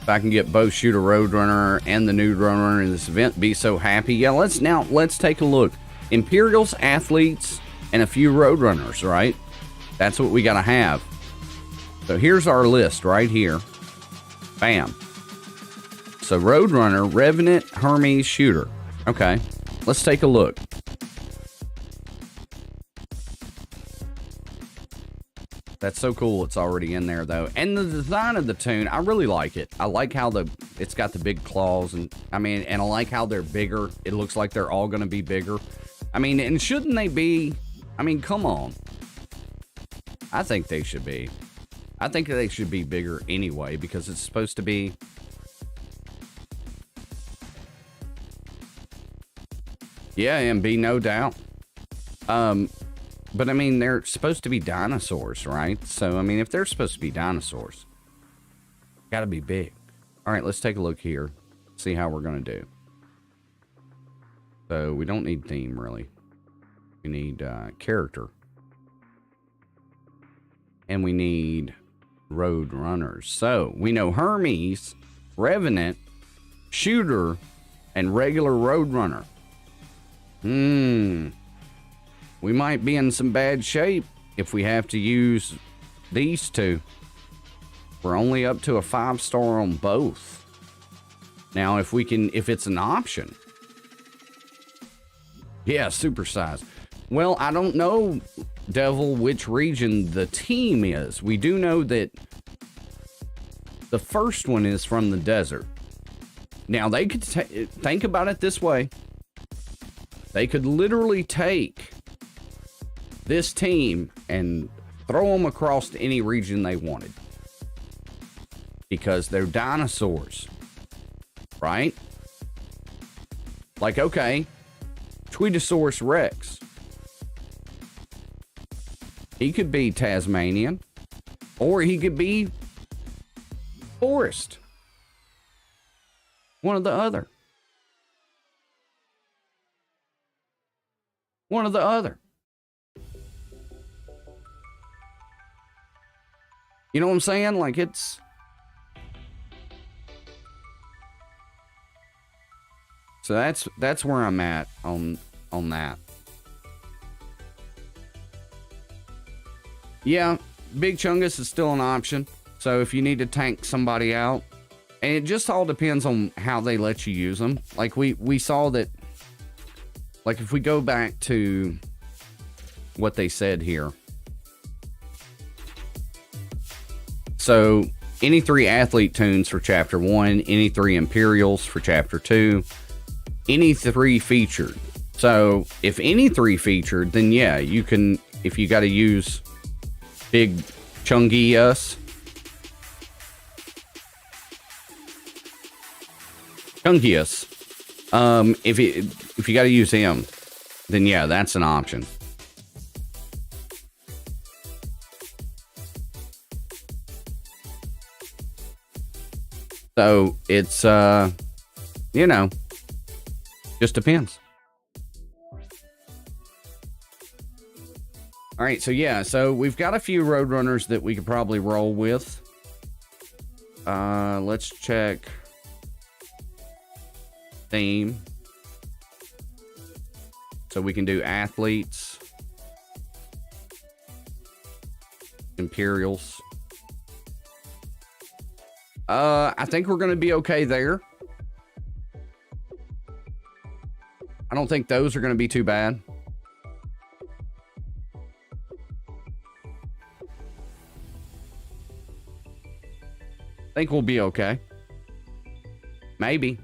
If I can get both Shooter Roadrunner and the Nude Roadrunner in this event, be so happy. Yeah, let's take a look. Imperials, athletes, and a few Roadrunners, right? That's what we got to have. So here's our list right here. Bam. So Roadrunner, Revenant, Hermes, Shooter. Okay, let's take a look. That's so cool. It's already in there though. And the design of the tune, I really like it. I like how it's got the big claws, and I like how they're bigger. It looks like they're all going to be bigger. I mean, and shouldn't they be? I mean, come on. I think they should be. I think they should be bigger anyway, because it's supposed to be. Yeah, MB, no doubt. But I mean, they're supposed to be dinosaurs, right? So, I mean, if they're supposed to be dinosaurs, gotta be big. All right, let's take a look here. See how we're gonna do. So, we don't need theme, really. We need character. And we need road runners. So we know Hermes, Revenant, Shooter, and regular road runner. We might be in some bad shape if we have to use these two. We're only up to a 5-star on both. Now, if it's an option. Yeah, supersize. Well, I don't know, Devil, which region the team is. We do know that the first one is from the desert. Now, they could think about it this way. They could literally take this team and throw them across to any region they wanted. Because they're dinosaurs. Right? Like, okay, Tweetosaurus Rex. He could be Tasmanian, or he could be forest. One or the other. One or the other. You know what I'm saying? Like, it's... So that's where I'm at on that. Yeah, Big Chungus is still an option. So if you need to tank somebody out, and it just all depends on how they let you use them. Like we saw that, like if we go back to what they said here. So any 3 athlete tunes for chapter 1, any 3 Imperials for chapter 2, any 3 featured. So if any 3 featured, then yeah, you can, if you got to use Big Chungus. If you got to use him, then yeah, that's an option. So it's you know, Just depends. All right, so yeah, so we've got a few Roadrunners that we could probably roll with. Let's check theme. So we can do athletes, Imperials. I think we're going to be okay there. I don't think those are going to be too bad. I think we'll be okay. Maybe.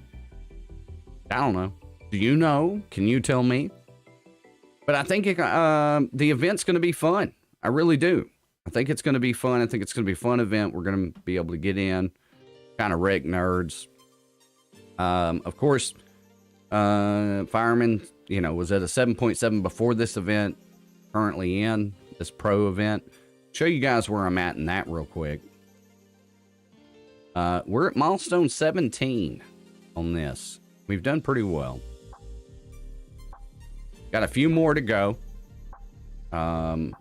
I don't know. Do you know? Can you tell me? But I think the event's going to be fun. I really do. I think it's going to be fun. I think it's going to be a fun event. We're going to be able to get in, kind of wreck nerds. Of course, Fireman, was at a 7.7 before this event. Currently in this pro event. Show you guys where I'm at in that real quick. We're at milestone 17 on this. We've done pretty well. Got a few more to go. And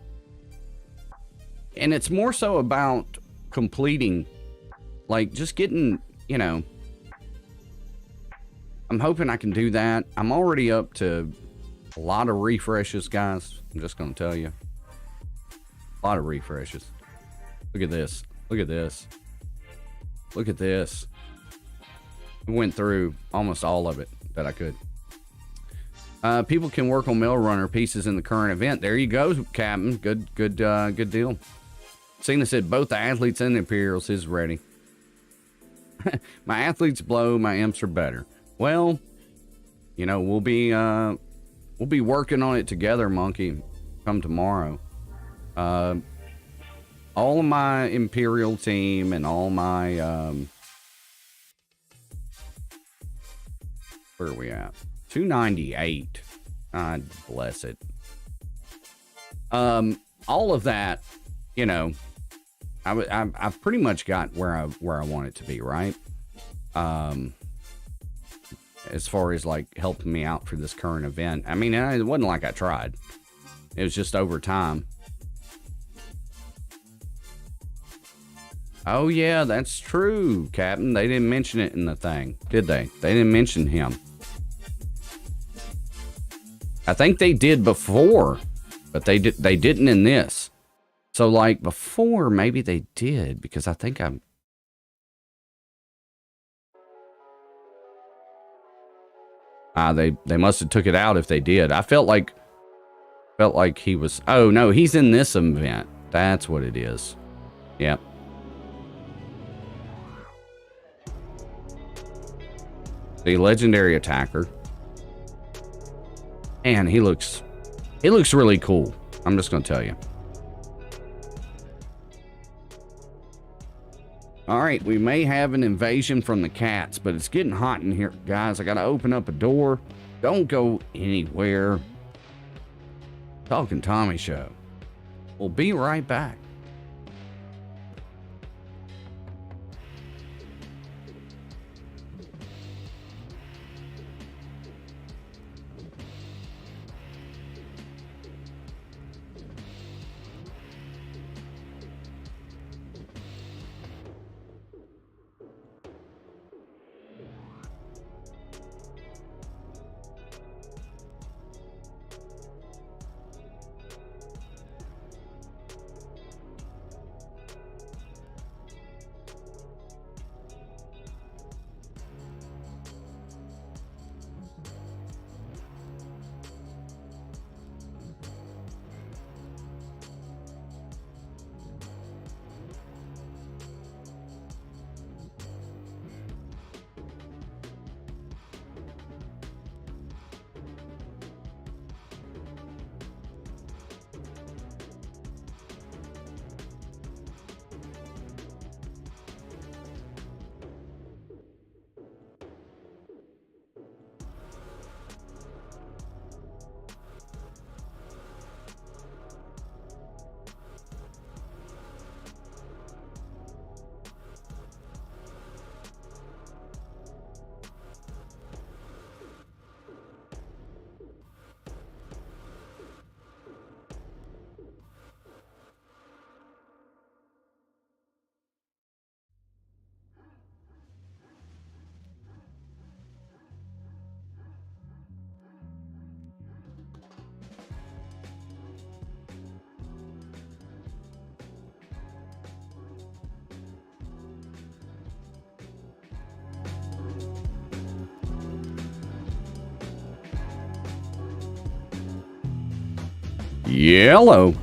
it's more so about completing, like just getting, I'm hoping I can do that. I'm already up to a lot of refreshes, guys. I'm just going to tell you. A lot of refreshes. Look at this. Look at this. Look at this. I went through almost all of it that I could. People can work on Mail Runner pieces in the current event. There you go, Captain. Good deal. Cena said both the athletes and the Imperials is ready. My athletes blow, my imps are better. Well, we'll be working on it together, Monkey, come tomorrow. All of my Imperial team and all my where are we at? 298. God bless it. All of that, I've pretty much got where I want it to be, right? As far as like helping me out for this current event. I mean, it wasn't like I tried. It was just over time. Oh yeah, that's true, Captain. They didn't mention it in the thing, did they? They didn't mention him. I think they did before, but they didn't in this. So like before, maybe they did, because I think they must have took it out if they did. I felt like he was. Oh no, he's in this event. That's what it is. Yep. The legendary attacker. Man, he looks really cool. I'm just gonna tell you. All right, we may have an invasion from the cats, but it's getting hot in here, guys. I gotta open up a door. Don't go anywhere. Talking Tommy show. We'll be right back. Yellow.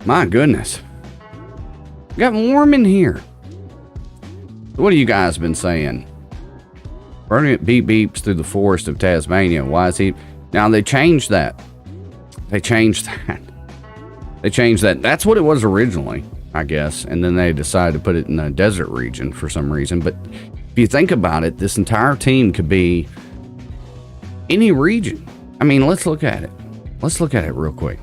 My goodness. Got warm in here. What have you guys been saying? Burning it beep beeps through the forest of Tasmania. Why is he? Now they changed that. They changed that. They changed that. That's what it was originally, I guess. And then they decided to put it in the desert region for some reason. But if you think about it, this entire team could be any region. I mean, let's look at it. Let's look at it real quick.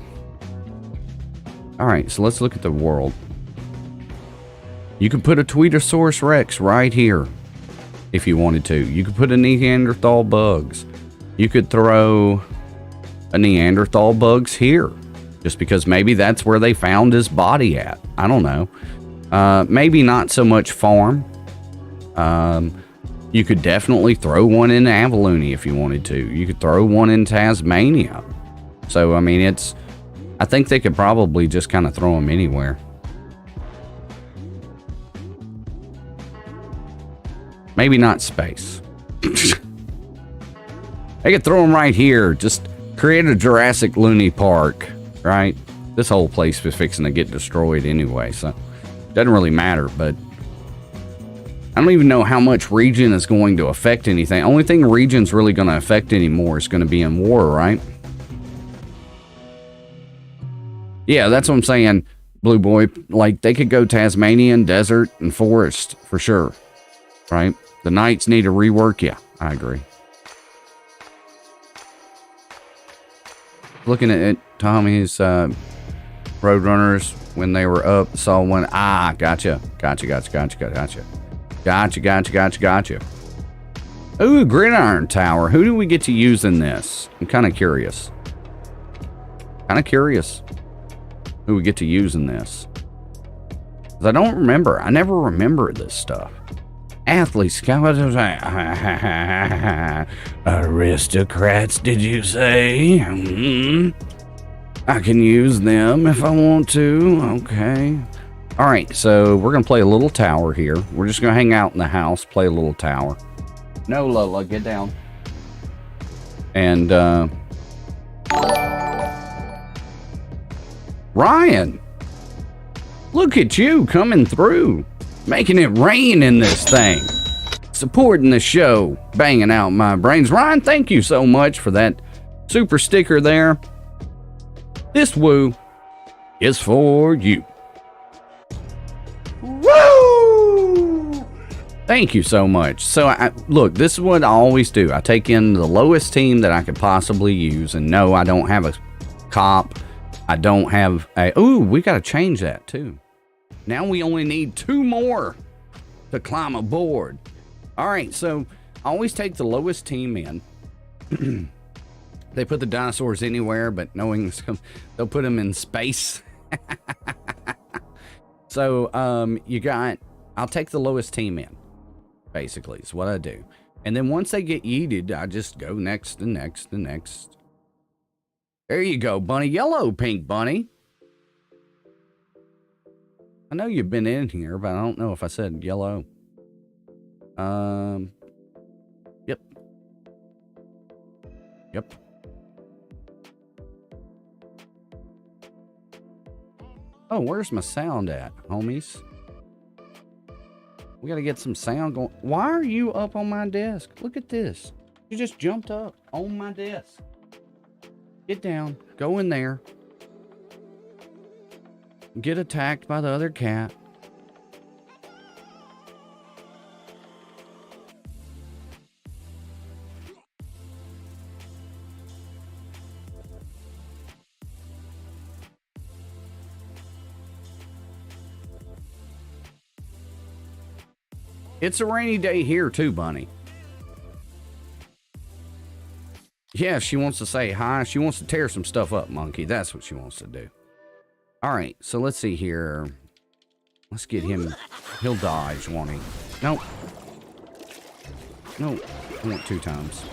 All right, so let's look at the world. You could put a Tweetosaurus Rex right here if you wanted to. You could put a Neanderthal bugs. You could throw a Neanderthal bugs here just because maybe that's where they found his body at. I don't know. Maybe not so much farm. You could definitely throw one in Avalonia if you wanted to. You could throw one in Tasmania. So, I mean, I think they could probably just kind of throw them anywhere. Maybe not space. They could throw them right here. Just create a Jurassic Looney Park, right? This whole place was fixing to get destroyed anyway, so it doesn't really matter, but I don't even know how much region is going to affect anything. Only thing region's really going to affect anymore is going to be in war, right? Yeah, that's what I'm saying, Blue Boy. Like, they could go Tasmanian, desert, and forest for sure, right? The Knights need to rework. Yeah, I agree. Looking at it, Tommy's Roadrunners, when they were up, saw one. Ah, gotcha. Gotcha. Ooh, Gridiron Tower. Who do we get to use in this? I'm kind of curious. Who we get to use in this. 'Cause I don't remember. I never remember this stuff. Athlete skeletons. Aristocrats, did you say? I can use them if I want to. Okay. All right, so we're going to play a little tower here. We're just going to hang out in the house, play a little tower. No, Lola, get down. And, Ryan, look at you coming through, making it rain in this thing, supporting the show, banging out my brains. Ryan, thank you so much for that super sticker there. This woo is for you. Woo! Thank you so much. So, look, this is what I always do. I take in the lowest team that I could possibly use. And no, I don't have a cop. I don't have a... Ooh, we got to change that, too. Now we only need 2 more to climb aboard. All right, so I always take the lowest team in. They put the dinosaurs anywhere, but knowing they'll put them in space. So, I'll take the lowest team in, basically, is what I do. And then once they get yeeted, I just go next and next and next. There you go, bunny. Yellow, pink bunny. I know you've been in here, but I don't know if I said yellow. Yep. Oh, where's my sound at, homies? We gotta get some sound going. Why are you up on my desk? Look at this. You just jumped up on my desk. Get down. Go in there. Get attacked by the other cat. It's a rainy day here too, Bunny. Yeah, she wants to say hi. She wants to tear some stuff up, Monkey. That's what she wants to do. All right, so let's see here. Let's get him. He'll dodge, won't he? Nope. Nope. I want 2 times.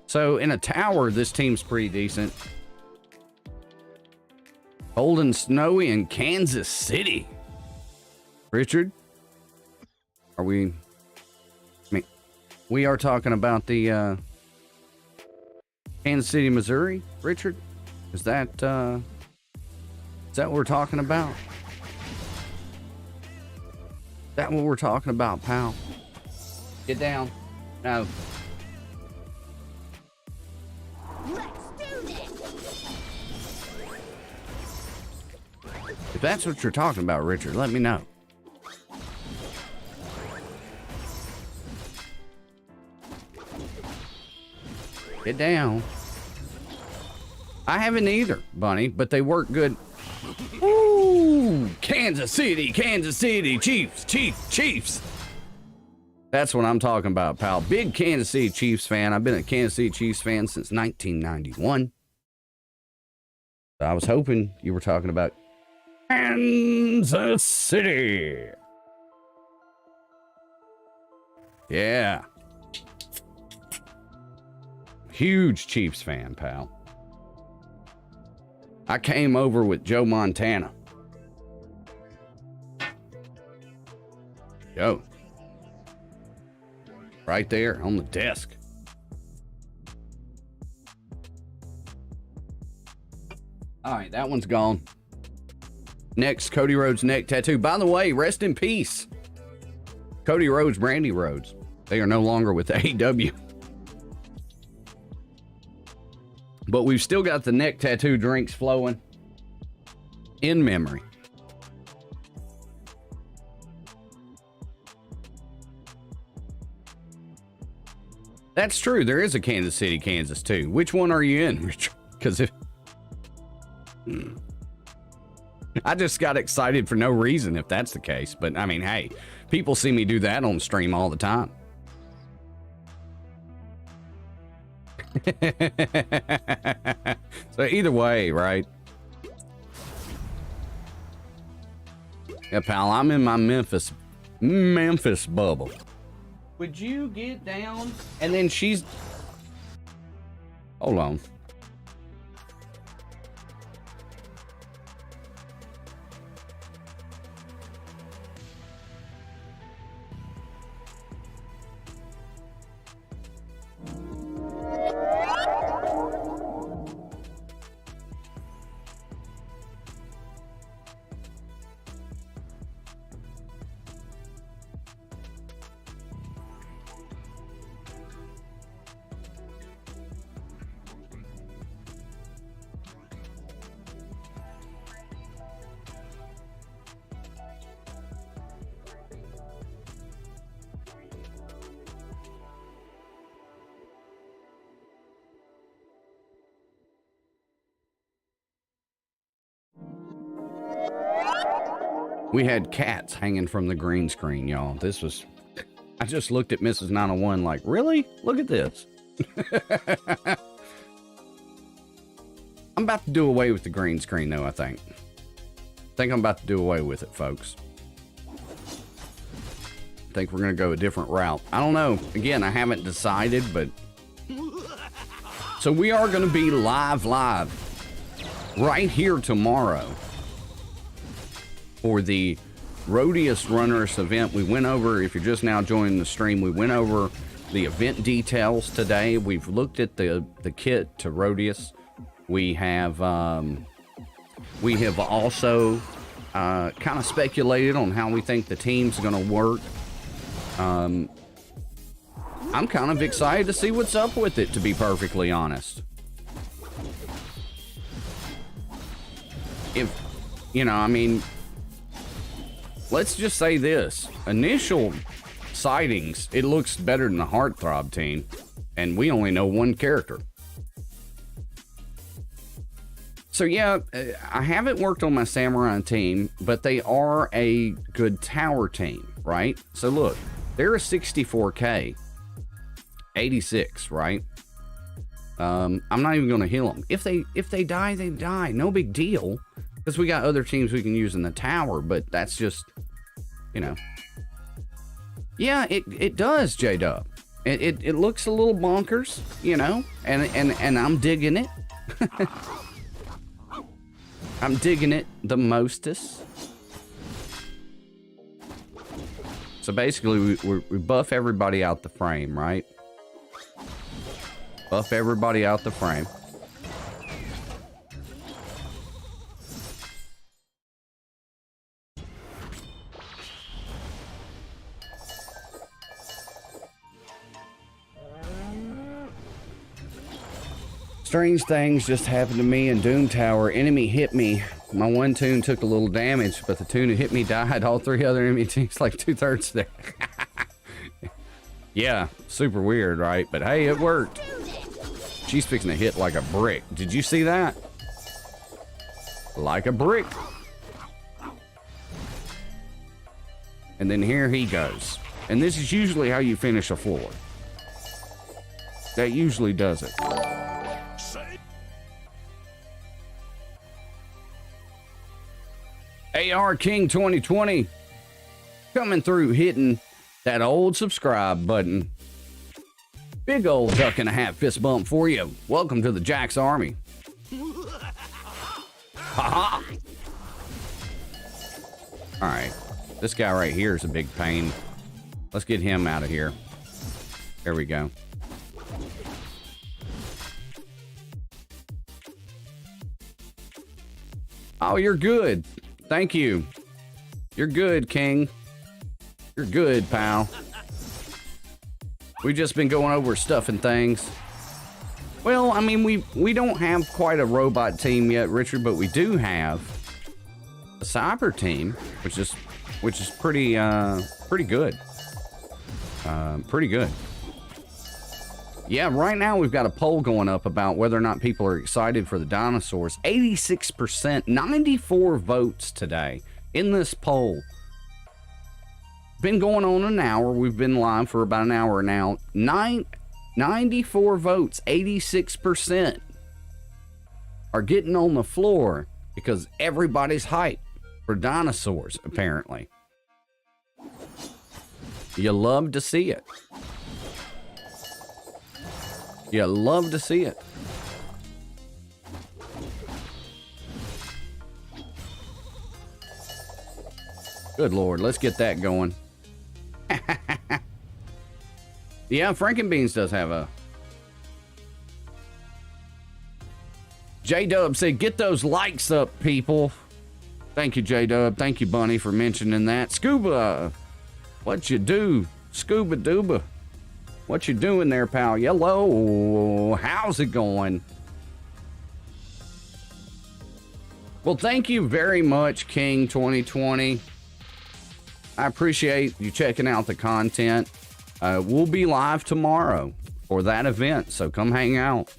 So in a tower, this team's pretty decent. Cold and snowy in Kansas City. Richard, are we? I mean, we are talking about the Kansas City, Missouri, Richard? Is that what we're talking about? Is that what we're talking about, pal? Get down. No. Let's do this. If that's what you're talking about, Richard, let me know. Get down. I haven't either, Bunny, but they work good. Ooh, Kansas City, Chiefs. That's what I'm talking about, pal. Big Kansas City Chiefs fan. I've been a Kansas City Chiefs fan since 1991. I was hoping you were talking about Kansas City. Yeah. Huge Chiefs fan, pal. I came over with Joe Montana. Joe. Right there on the desk. All right, that one's gone. Next, Cody Rhodes neck tattoo. By the way, rest in peace. Cody Rhodes, Brandy Rhodes. They are no longer with AEW. But we've still got the neck tattoo drinks flowing in memory. That's true. There is a Kansas City, Kansas too. Which one are you in, Richard? Because if I just got excited for no reason if that's the case. But I mean, hey, people see me do that on stream all the time. So either way, right? Yeah, pal, I'm in my Memphis bubble. Would you get down? And then she's... Hold on. We had cats hanging from the green screen, y'all. This was... I just looked at Mrs. 901 like, really? Look at this. I'm about to do away with the green screen, though, I think. I think I'm about to do away with it, folks. I think we're going to go a different route. I don't know. Again, I haven't decided, but... So we are going to be live right here tomorrow for the Rhodius Runneris event. We went over, if you're just now joining the stream, we went over the event details today. We've looked at the kit to Rhodius. We have also kind of speculated on how we think the team's going to work. I'm kind of excited to see what's up with it, to be perfectly honest. If, you know, I mean, let's just say this. Initial sightings, it looks better than the Heartthrob team, and we only know one character. So yeah, I haven't worked on my Samurai team, but they are a good tower team, right? So look, they're a 64k, 86, right? I'm not even going to heal them. If they die, they die. No big deal, because we got other teams we can use in the tower. But that's just, you know. Yeah, it does, J-Dub. It looks a little bonkers, you know, and I'm digging it. I'm digging it the mostest. So basically, we buff everybody out the frame, right? Buff everybody out the frame. Strange things just happened to me in Doom Tower. Enemy hit me. My one toon took a little damage, but the toon that hit me died. All three other enemy teams like 2/3 there. Yeah, super weird, right? But hey, it worked. She's fixing to hit like a brick. Did you see that? Like a brick. And then here he goes. And this is usually how you finish a floor. That usually does it. AR King 2020 coming through, hitting that old subscribe button. Big old duck and a half fist bump for you. Welcome to the Jack's Army. Haha. All right, this guy right here is a big pain. Let's get him out of here. There we go. Oh, you're good. Thank you. You're good, King. You're good, pal. We've just been going over stuff and things. Well, I mean, we don't have quite a robot team yet, Richard, but we do have a cyber team, which is pretty good. Pretty good. Yeah, right now we've got a poll going up about whether or not people are excited for the dinosaurs. 86%, 94 votes today in this poll. Been going on an hour. We've been live for about an hour now. 94 votes, 86% are getting on the floor because everybody's hyped for dinosaurs, apparently. You love to see it. You love to see it. Good Lord, let's get that going. Yeah, Frankenbeans does have a... J-Dub said, get those likes up, people. Thank you, J-Dub. Thank you, Bunny, for mentioning that. Scuba, what you do? Scuba Dooba. What you doing there, pal? Hello. How's it going? Well, thank you very much, King 2020. I appreciate you checking out the content. We'll be live tomorrow for that event, so come hang out.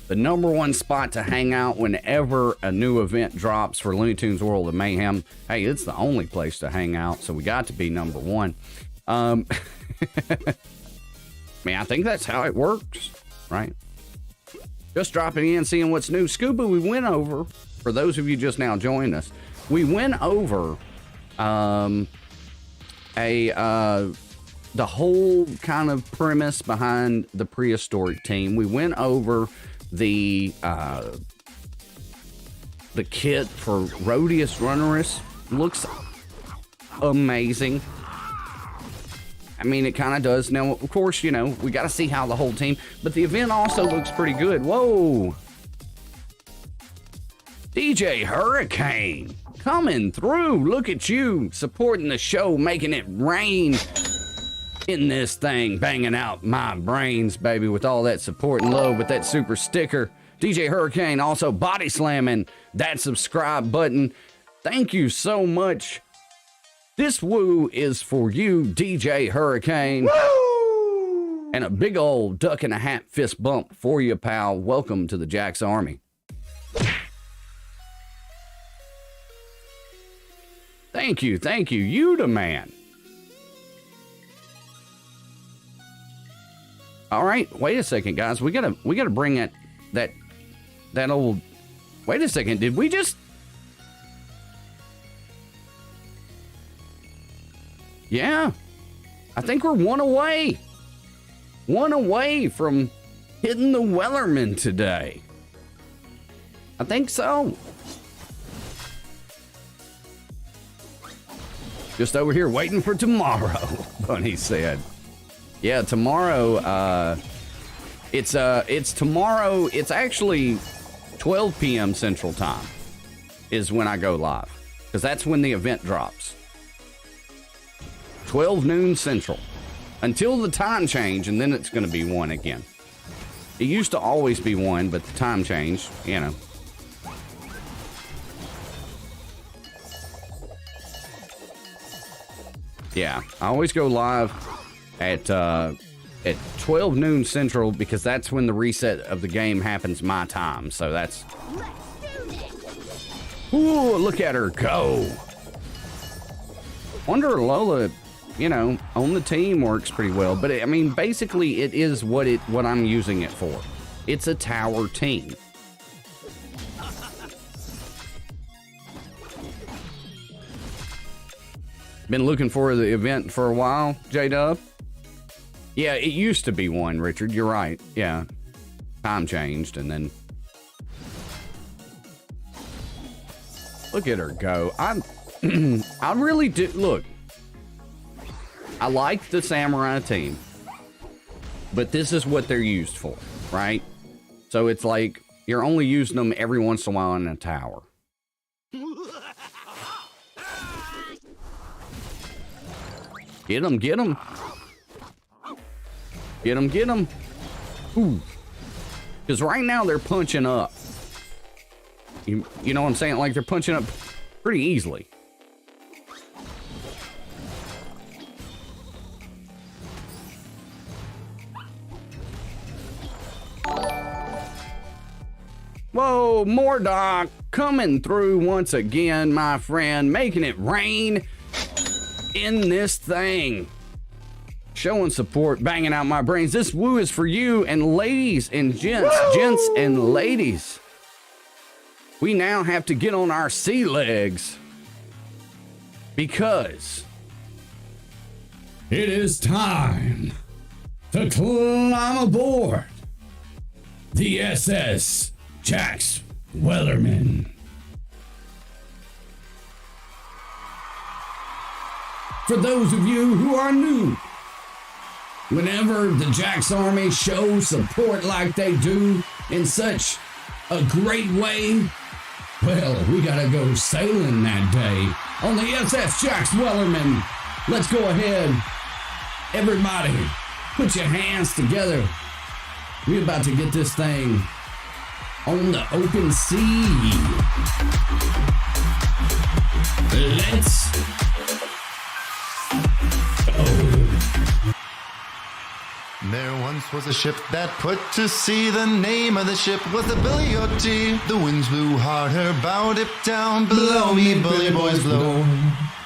The #1 spot to hang out whenever a new event drops for Looney Tunes World of Mayhem. Hey, it's the only place to hang out, so we got to be #1. I mean, I think that's how it works, right? Just dropping in, seeing what's new. Scuba, we went over, for those of you just now joined us, we went over the whole kind of premise behind the Prehistoric team. We went over the kit for Rhodius Runneris. Looks amazing. I mean, it kind of does. Now, of course, you know, we got to see how the whole team, but the event also looks pretty good. Whoa. DJ Hurricane coming through. Look at you supporting the show, making it rain in this thing, banging out my brains, baby, with all that support and love with that super sticker. DJ Hurricane also body slamming that subscribe button. Thank you so much. This woo is for you, DJ Hurricane. Woo! And a big old duck and a hat fist bump for you, pal. Welcome to the Jack's Army. Thank you, thank you. You the man. All right, wait a second, guys. We gotta bring that old. Wait a second. Did we just? Yeah, I think we're one away from hitting the Wellerman today. I think so. Just over here waiting for tomorrow, Bunny said. Yeah, tomorrow It's tomorrow. It's actually 12 p.m. Central Time is when I go live, because that's when the event drops. 12 noon Central until the time change, and then it's going to be 1 again. It used to always be 1, but the time changed, you know. Yeah, I always go live at 12 noon Central, because that's when the reset of the game happens my time. So that's... Ooh, look at her go. Wonder Lola, you know, on the team works pretty well. But I mean, basically it is what I'm using it for. It's a tower team. Been looking for the event for a while, J-Dub? Yeah, it used to be 1, Richard. You're right. Yeah. Time changed, and then... Look at her go. I really do... Look. I like the Samurai team. But this is what they're used for, right? So it's like, you're only using them every once in a while in a tower. Get them, get them. Get them, get them. Ooh. Because right now they're punching up. You know what I'm saying? Like, they're punching up pretty easily. Whoa, Mordok coming through once again, my friend, making it rain in this thing. Showing support, banging out my brains. This woo is for you, and ladies and gents, gents and ladies. We now have to get on our sea legs, because it is time to climb aboard the SS Jack Swellerman. For those of you who are new, whenever the Jack's Army shows support like they do in such a great way, well, we gotta go sailing that day on the SS Jack Swellerman. Let's go ahead. Everybody, put your hands together. We're about to get this thing on the open sea. Let's go. There once was a ship that put to sea. The name of the ship was the Billy O.T. The winds blew hard, her bow dipped down. Blow me, bully boys, blow.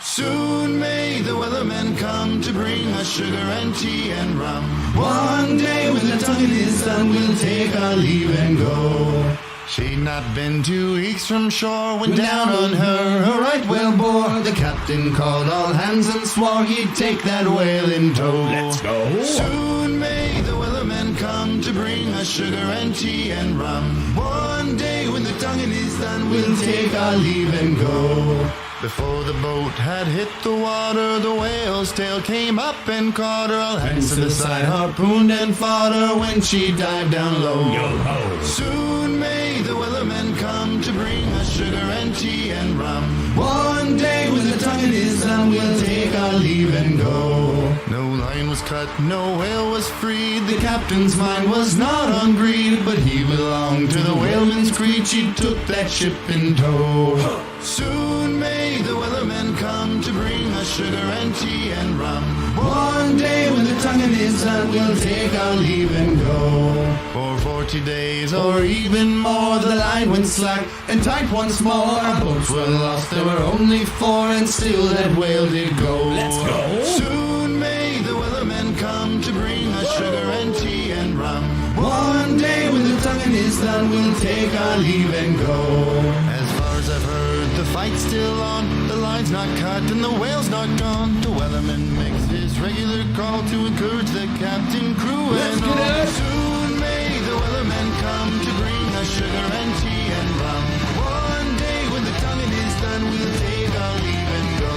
Soon may the weathermen come to bring us sugar and tea and rum. One day when the tonguing is done, we'll take our leave and go. She'd not been 2 weeks from shore when down on her a right whale bore. The captain called all hands and swore he'd take that whale in tow. Let's go. Soon may the weathermen come to bring us sugar and tea and rum. One day when the tonguing is done, we'll take our leave and go. Before the boat had hit the water, the whale's tail came up and caught her. All hands to the side, harpooned and fought her when she dived down low. Yo-ho. Soon may the weathermen come to bring us sugar and tea and rum. One day when the tonguing is done, we'll take our leave and go. No line was cut, no whale was freed. The captain's mind was not on greed, but he belonged to the whaleman's creed. She took that ship in tow. Soon may the weathermen come to bring us sugar and tea and rum. One day when the tonguing is done, we'll take our leave and go. For 40 days or even more, the line went slack and tight once more. Our boats were lost, there were only 4, and still that whale did go. Let's go. Soon may the weathermen come to bring us sugar and tea and rum. One day when the tonguing is done, we'll take our leave and go. As far as I've heard, the fight's still on. The line's not cut and the whale's not gone. The weatherman makes his regular call to encourage the captain, crew, and all. Soon may the weathermen come to bring us sugar and tea and rum. One day when the tonguing is done, we'll take our leave and go.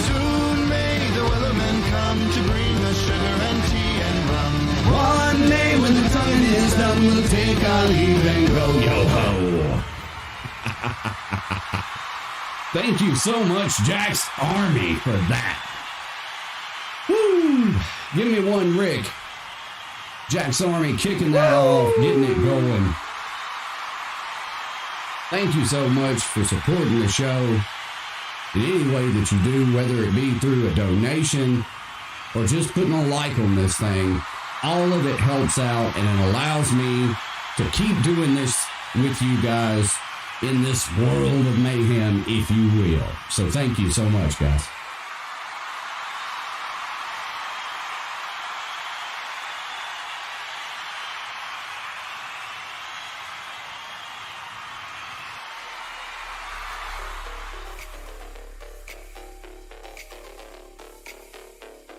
Soon may the weathermen come to bring us sugar and tea and rum. One day when the tonguing I'll even go yo-ho. Thank you so much, Jack's Army, for that. Woo! Give me one, Rick. Jack's Army kicking that off, getting it going. Thank you so much for supporting the show in any way that you do, whether it be through a donation or just putting a like on this thing. All of it helps out, and it allows me to keep doing this with you guys in this world of mayhem, if you will. So thank you so much, guys.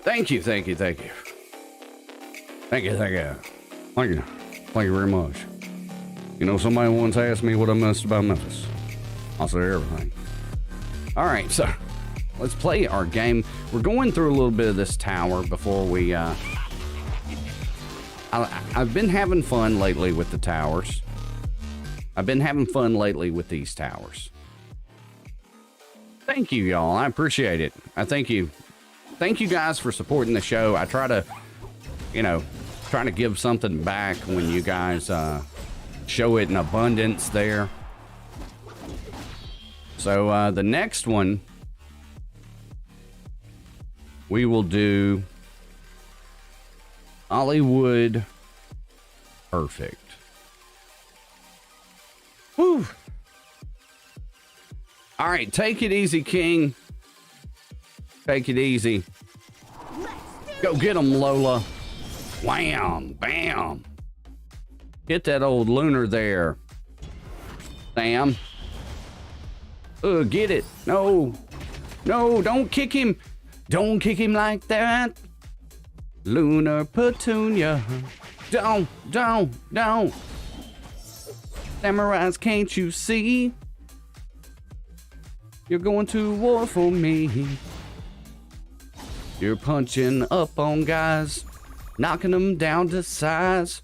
Thank you, thank you, thank you. Thank you, thank you. Thank you. Thank you very much. You know, somebody once asked me what I missed about Memphis. I'll say everything. All right, so let's play our game. We're going through a little bit of this tower before we... I've been having fun lately with the towers. I've been having fun lately with these towers. Thank you, y'all. I appreciate it. I thank you. Thank you guys for supporting the show. I try to, you know, trying to give something back when you guys show it in abundance there. So the next one we will do Hollywood Perfect. Whew. All right, take it easy, King. Take it easy. Go get him, Lola. Wham, bam. Hit that old lunar there. Sam. Get it. No. No, don't kick him. Don't kick him like that. Lunar Petunia. Don't. Samurais, can't you see? You're going to war for me. You're punching up on guys, knocking them down to size.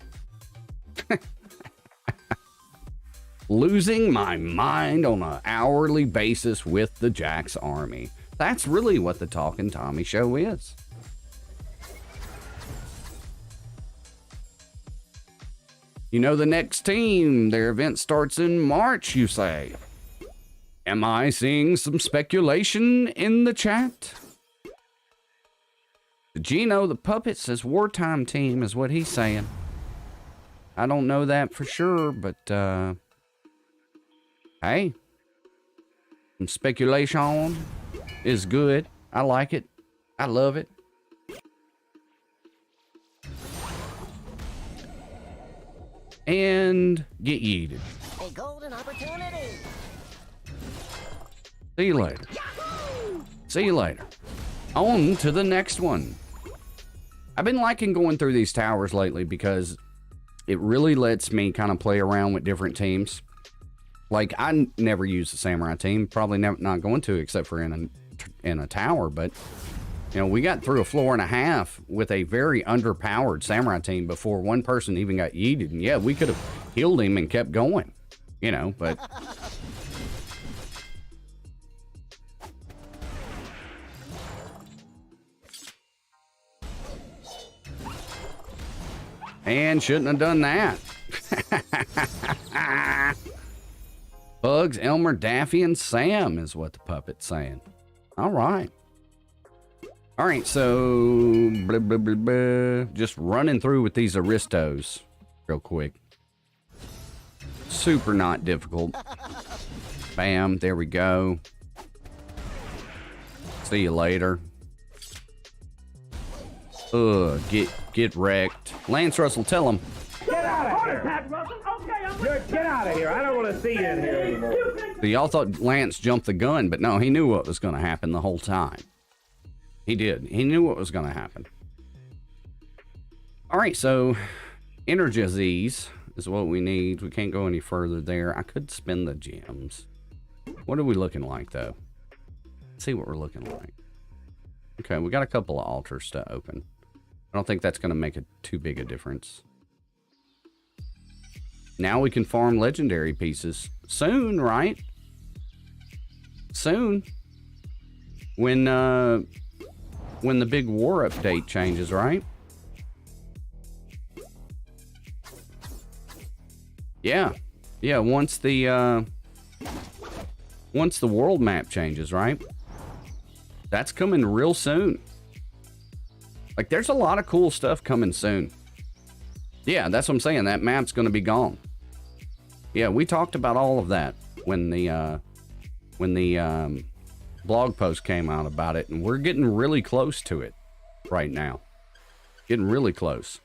Losing my mind on an hourly basis with the Jack's Army. That's really what the Talking Tommy show is. You know, the next team, their event starts in March, you say. Am I seeing some speculation in the chat? Gino the Puppet says wartime team is what he's saying. I don't know that for sure, but hey, some speculation is good. I like it. I love it. And get yeeted. A golden opportunity. See you later. Yahoo! See you later. On to the next one. I've been liking going through these towers lately because it really lets me kind of play around with different teams. Like, I never use the samurai team, probably not going to except for in a tower, but you know, we got through a floor and a half with a very underpowered samurai team before one person even got yeeted. And yeah, we could have healed him and kept going, you know, but and shouldn't have done that. Bugs, Elmer, Daffy, and Sam is what the puppet's saying. All right. All right, so blah, blah, blah, blah. Just running through with these aristos real quick. Super not difficult. Bam, there we go. See you later. Get wrecked. Lance Russell, tell him. Get out of here! Get out of here! I don't want to see you in here anymore. So y'all thought Lance jumped the gun, but no, he knew what was going to happen the whole time. He did. He knew what was going to happen. All right, so Energies is what we need. We can't go any further there. I could spend the gems. What are we looking like, though? Let's see what we're looking like. Okay, we got a couple of altars to open. I don't think that's going to make too big a difference. Now we can farm legendary pieces. Soon, right? Soon. When the big war update changes, right? Yeah. Yeah, once the world map changes, right? That's coming real soon. Like, there's a lot of cool stuff coming soon. Yeah, that's what I'm saying. That map's going to be gone. Yeah, we talked about all of that when the blog post came out about it, and we're getting really close to it right now. Getting really close.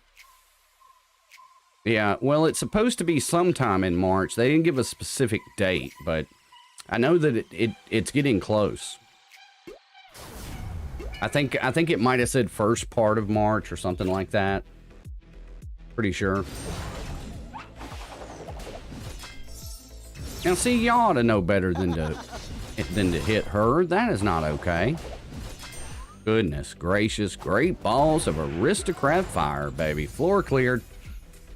Yeah, well, it's supposed to be sometime in March. They didn't give a specific date, but I know that it's getting close. I think it might have said first part of March or something like that. Pretty sure. Now, see, you ought to know better than to hit her. That is not okay. Goodness gracious, great balls of aristocrat fire, baby. Floor cleared.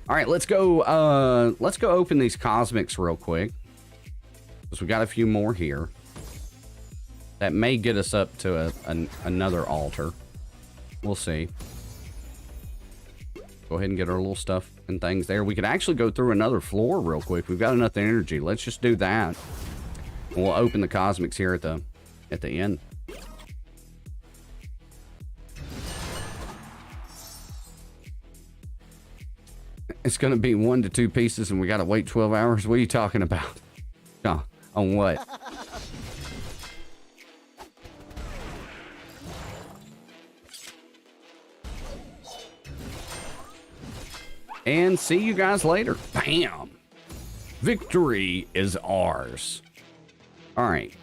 All right, let's go open these cosmics real quick, because we got a few more here. That may get us up to another altar. We'll see. Go ahead and get our little stuff and things there. We could actually go through another floor real quick. We've got enough energy. Let's just do that. And we'll open the cosmics here at the end. It's going to be 1 to 2 pieces, and we got to wait 12 hours. What are you talking about? On what? And see you guys later. Bam! Victory is ours. All right.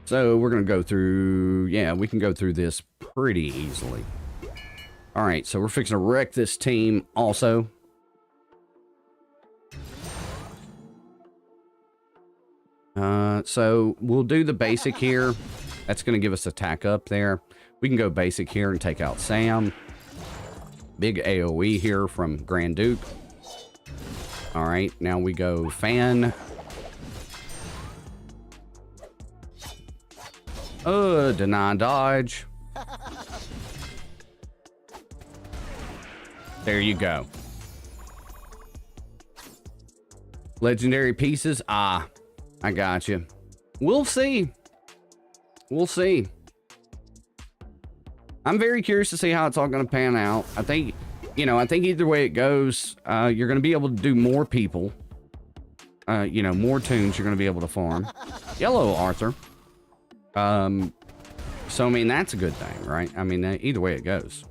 So we're going to go through... Yeah, we can go through this pretty easily. All right, so we're fixing to wreck this team also. So we'll do the basic here. That's going to give us attack up there. We can go basic here and take out Sam. Big AoE here from Grand Duke. All right, now we go Fan. Deny dodge. There you go. Legendary pieces. I got you. We'll see. We'll see. I'm very curious to see how it's all going to pan out. I think either way it goes, you're going to be able to do more people. More tunes you're going to be able to farm. Yellow Arthur. So, I mean, that's a good thing, right? I mean, either way it goes.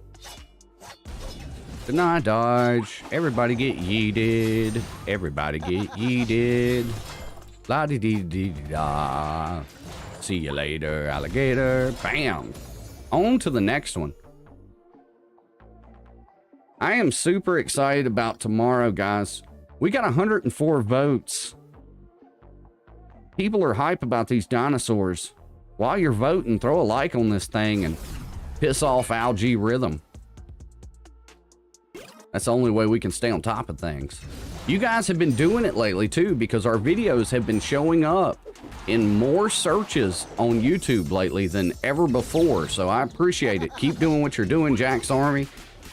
Deny dodge. Everybody get yeeted. Everybody get yeeted. La-di-di-di-da. See you later, alligator. Bam. On to the next one. I am super excited about tomorrow, guys. We got 104 votes. People are hype about these dinosaurs. While you're voting, throw a like on this thing and piss off Algae Rhythm. That's the only way we can stay on top of things. You guys have been doing it lately too, because our videos have been showing up in more searches on YouTube lately than ever before. So I appreciate it. Keep doing what you're doing, Jack's Army.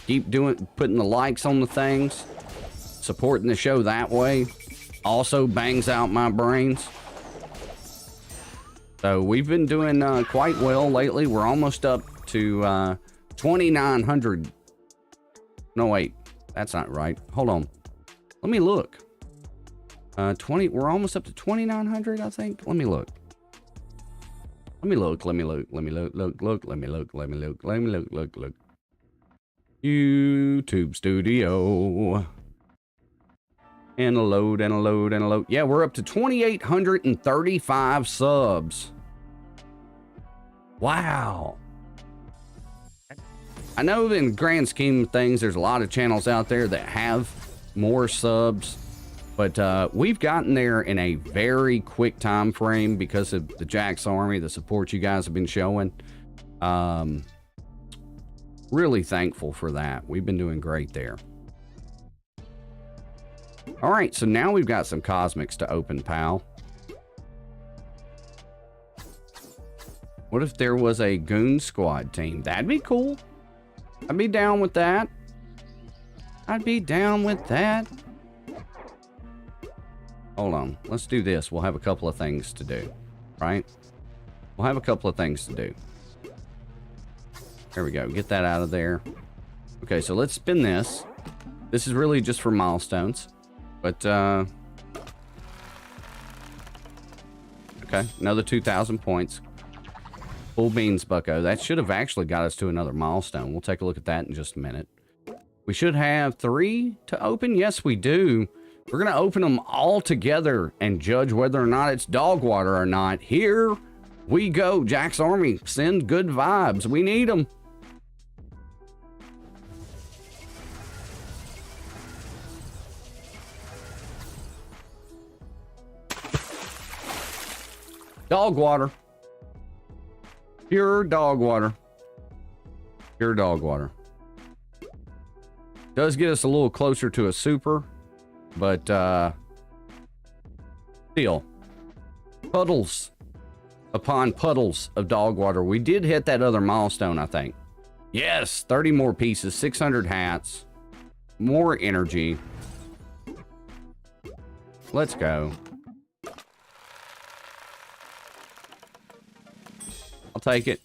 Keep putting the likes on the things, supporting the show that way. Also bangs out my brains. So we've been doing quite well lately. We're almost up to 2,900. No, wait, that's not right. Hold on. Let me look. We're almost up to 2,900, I think. Let me look. Let me look. YouTube Studio. And a load. Yeah, we're up to 2,835 subs. Wow. I know in the grand scheme of things, there's a lot of channels out there that have more subs, but we've gotten there in a very quick time frame because of the Jack's Army, the support you guys have been showing. Really thankful for that. We've been doing great there. All right, so now we've got some cosmics to open, pal. What if there was a goon squad team? That'd be cool. I'd be down with that. I'd be down with that. Hold on. Let's do this. We'll have a couple of things to do, right? We'll have a couple of things to do. There we go. Get that out of there. Okay, so let's spin this. This is really just for milestones. But, okay. Another 2,000 points. Full beans, bucko. That should have actually got us to another milestone. We'll take a look at that in just a minute. We should have 3 to open. Yes, we do. We're going to open them all together and judge whether or not it's dog water or not. Here we go. Jack's Army. Send good vibes. We need them. Dog water. Pure dog water. Pure dog water. Does get us a little closer to a super, but still. Puddles upon puddles of dog water. We did hit that other milestone, I think. Yes, 30 more pieces, 600 hats, more energy. Let's go. I'll take it.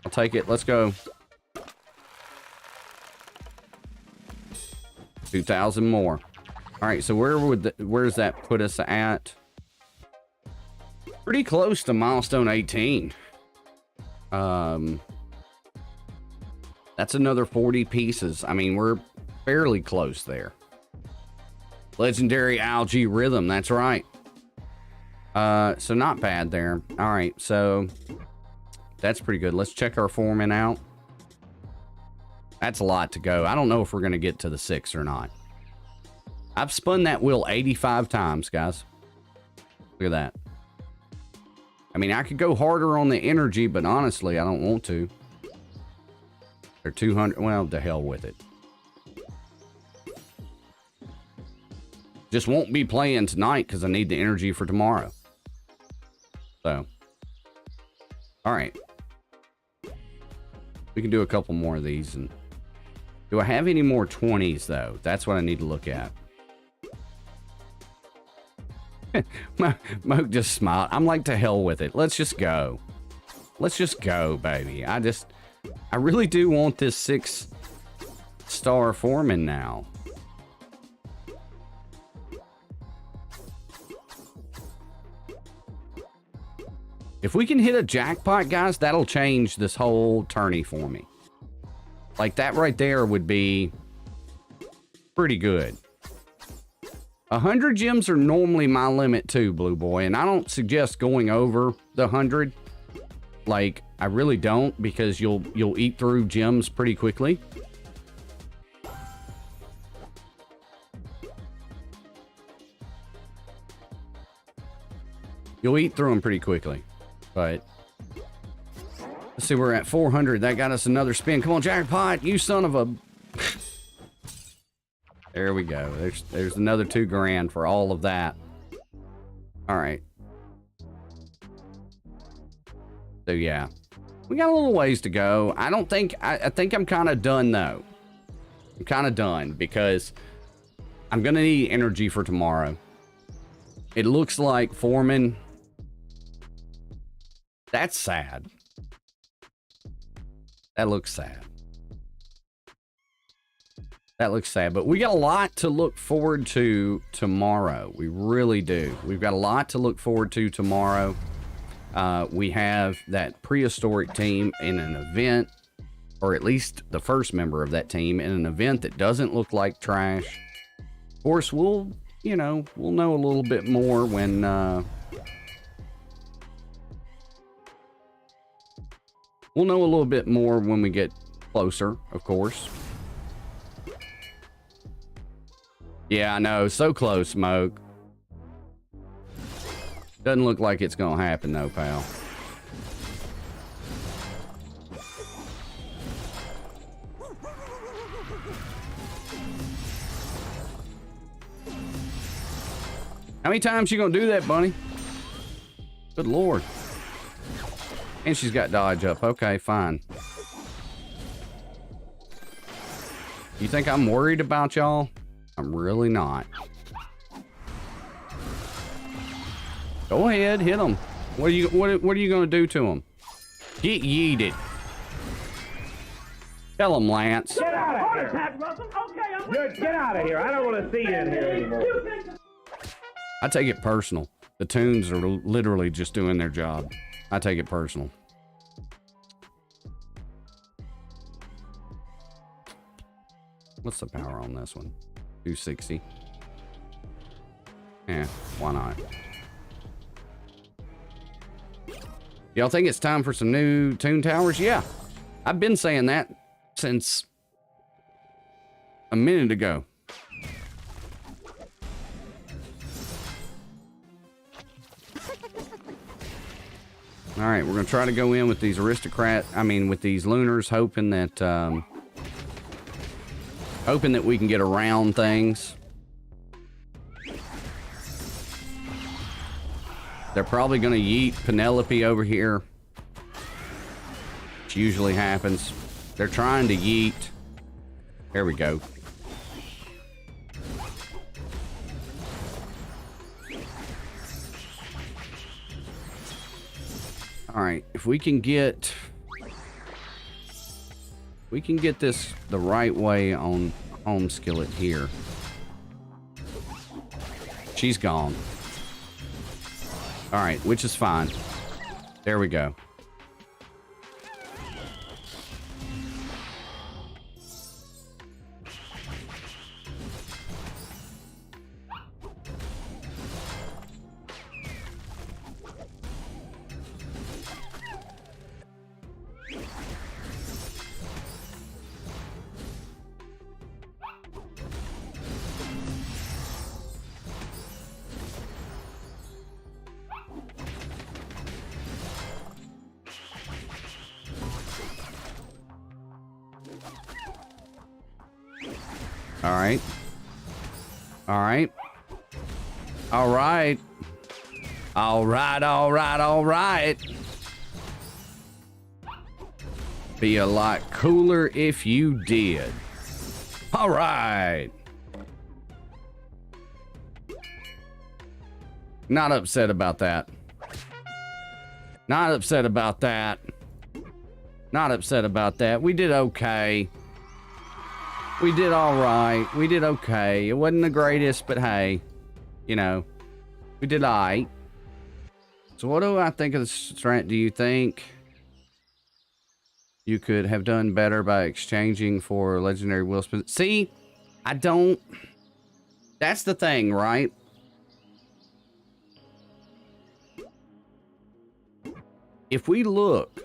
I'll take it. Let's go. 2,000 more. All right, so where's that put us at? Pretty close to milestone 18. That's another 40 pieces. I mean, we're fairly close there. Legendary algae rhythm. That's right. So not bad there. All right, so that's pretty good. Let's check our foreman out. That's a lot to go. I don't know if we're going to get to the 6 or not. I've spun that wheel 85 times, guys. Look at that. I mean, I could go harder on the energy, but honestly, I don't want to. They're 200. Well, to hell with it. Just won't be playing tonight because I need the energy for tomorrow. So. All right. We can do a couple more of these. And do I have any more 20s, though? That's what I need to look at. Moke just smiled. I'm like, to hell with it. Let's just go. Let's just go, baby. I really do want this 6-star foreman now. If we can hit a jackpot, guys, that'll change this whole tourney for me. Like, that right there would be pretty good. 100 gems are normally my limit too, Blue Boy, and I don't suggest going over the 100. Like, I really don't, because you'll eat through gems pretty quickly. You'll eat through them pretty quickly. But let's see, we're at 400. That got us another spin. Come on, jackpot, you son of a... There we go. There's another 2 grand for all of that. All right. So yeah, we got a little ways to go. I think I'm kind of done though. I'm kind of done because I'm gonna need energy for tomorrow. It looks like foreman. That's sad. That looks sad. That looks sad, but we got a lot to look forward to tomorrow. We really do. We've got a lot to look forward to tomorrow. We have that prehistoric team in an event, or at least the first member of that team in an event that doesn't look like trash. Of course, we'll know a little bit more when we'll know a little bit more when we get closer, of course. Yeah, I know. So close, Smoke. Doesn't look like it's gonna happen, though, pal. How many times you gonna do that, bunny? Good Lord. And she's got dodge up. Okay, fine. You think I'm worried about y'all? I'm really not. Go ahead, hit them. What are you gonna do to them? Get yeeted. Tell them, Lance. Get out of here. Get out of here. I don't want to see you in here anymore. I take it personal. The tunes are literally just doing their job. I take it personal. What's the power on this one? 260. Yeah, why not? Y'all think it's time for some new tune towers? Yeah, I've been saying that since a minute ago. All right, we're gonna try to go in with these with these lunars, hoping that we can get around things. They're probably gonna yeet Penelope over here, which usually happens. They're trying to yeet. There we go. All right, if we can get this the right way on home skillet here. She's gone. All right, which is fine. There we go. All right. All right. All right. All right, all right, all right. Be a lot cooler if you did. All right. Not upset about that. Not upset about that. Not upset about that. We did okay. We did all right. We did okay. It wasn't the greatest, but hey, you know, we did all right. So what do I think of the strength? Do you think you could have done better by exchanging for legendary wheel spin? See, I don't. That's the thing, right? If we look,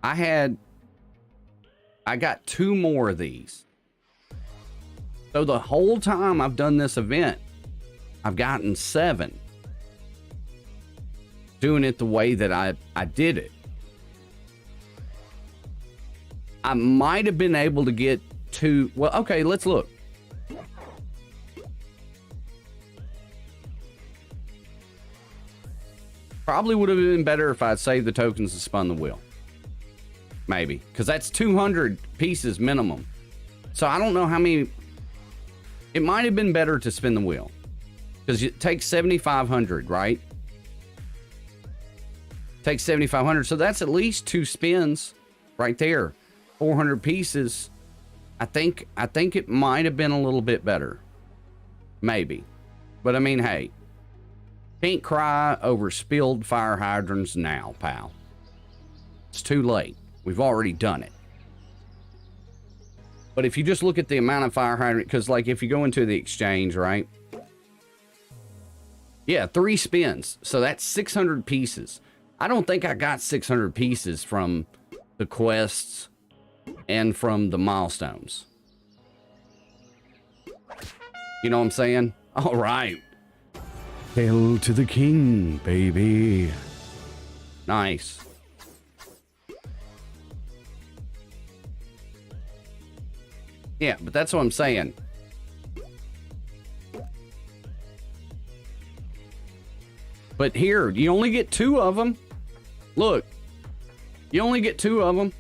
I got 2 more of these. So the whole time I've done this event, I've gotten 7. Doing it the way that I did it. I might have been able to get 2. Well, okay, let's look. Probably would have been better if I'd saved the tokens and spun the wheel. Maybe, because that's 200 pieces minimum. So I don't know how many. It might have been better to spin the wheel, because it takes 7,500, right? Takes 7,500, so that's at least 2 spins right there. 400 pieces. I think it might have been a little bit better, maybe. But I mean, hey, can't cry over spilled fire hydrants now, pal. It's too late. We've already done it. But if you just look at the amount of fire hydrant, because like if you go into the exchange, right? Yeah, 3 spins. So that's 600 pieces. I don't think I got 600 pieces from the quests and from the milestones. You know what I'm saying? All right. Hail to the king, baby. Nice. Yeah, but that's what I'm saying. But here, you only get 2 of them. Look, you only get 2 of them.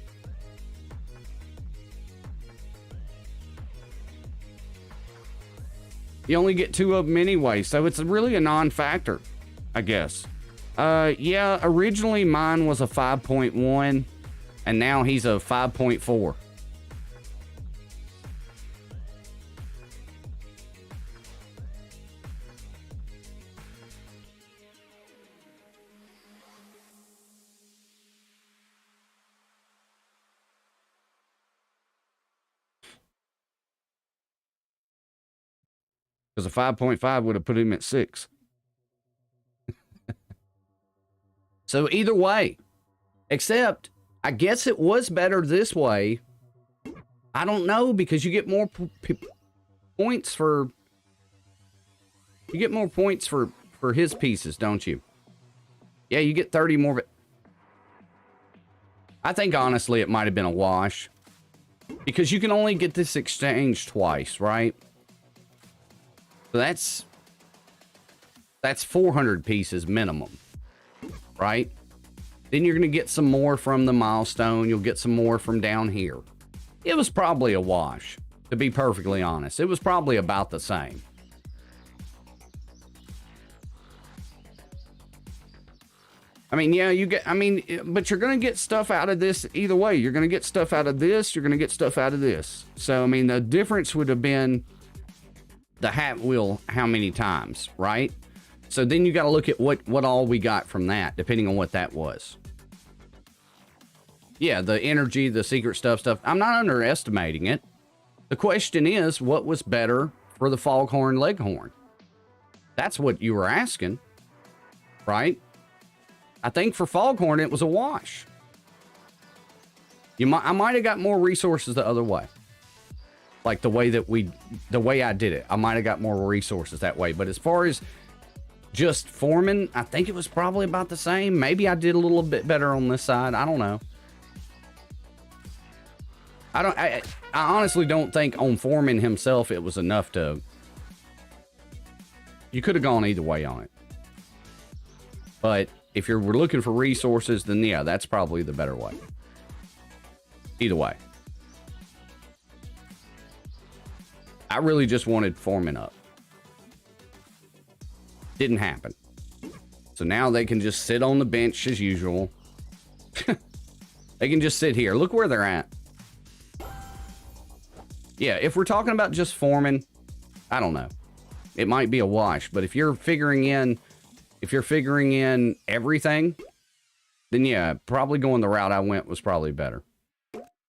You only get 2 of them anyway, so it's really a non-factor, I guess. Yeah, originally mine was a 5.1, and now he's a 5.4. Because a 5.5 would have put him at 6. So either way, except I guess it was better this way. I don't know, because you get more points for his pieces, don't you? Yeah, you get 30 more. I think honestly it might have been a wash, because you can only get this exchange twice, right? So that's 400 pieces minimum, right? Then you're going to get some more from the milestone. You'll get some more from down here. It was probably a wash, to be perfectly honest. It was probably about the same. I mean, yeah, but you're going to get stuff out of this either way. You're going to get stuff out of this. You're going to get stuff out of this. So, I mean, the difference would have been the hat wheel how many times, right? So then you got to look at what all we got from that, depending on what that was. Yeah, the energy, the secret stuff. I'm not underestimating it. The question is, what was better for the foghorn leghorn? That's what you were asking, right? I think for foghorn, it was a wash. I might have got more resources the other way. Like the way I did it, I might have got more resources that way. But as far as just forming, I think it was probably about the same. Maybe I did a little bit better on this side. I don't know. I honestly don't think on forming himself it was enough to. You could have gone either way on it. But if we're looking for resources, then yeah, that's probably the better way. Either way. I really just wanted forming up. Didn't happen. So now they can just sit on the bench as usual. They can just sit here. Look where they're at. Yeah, if we're talking about just forming, I don't know. It might be a wash, but if you're figuring in everything, then yeah, probably going the route I went was probably better.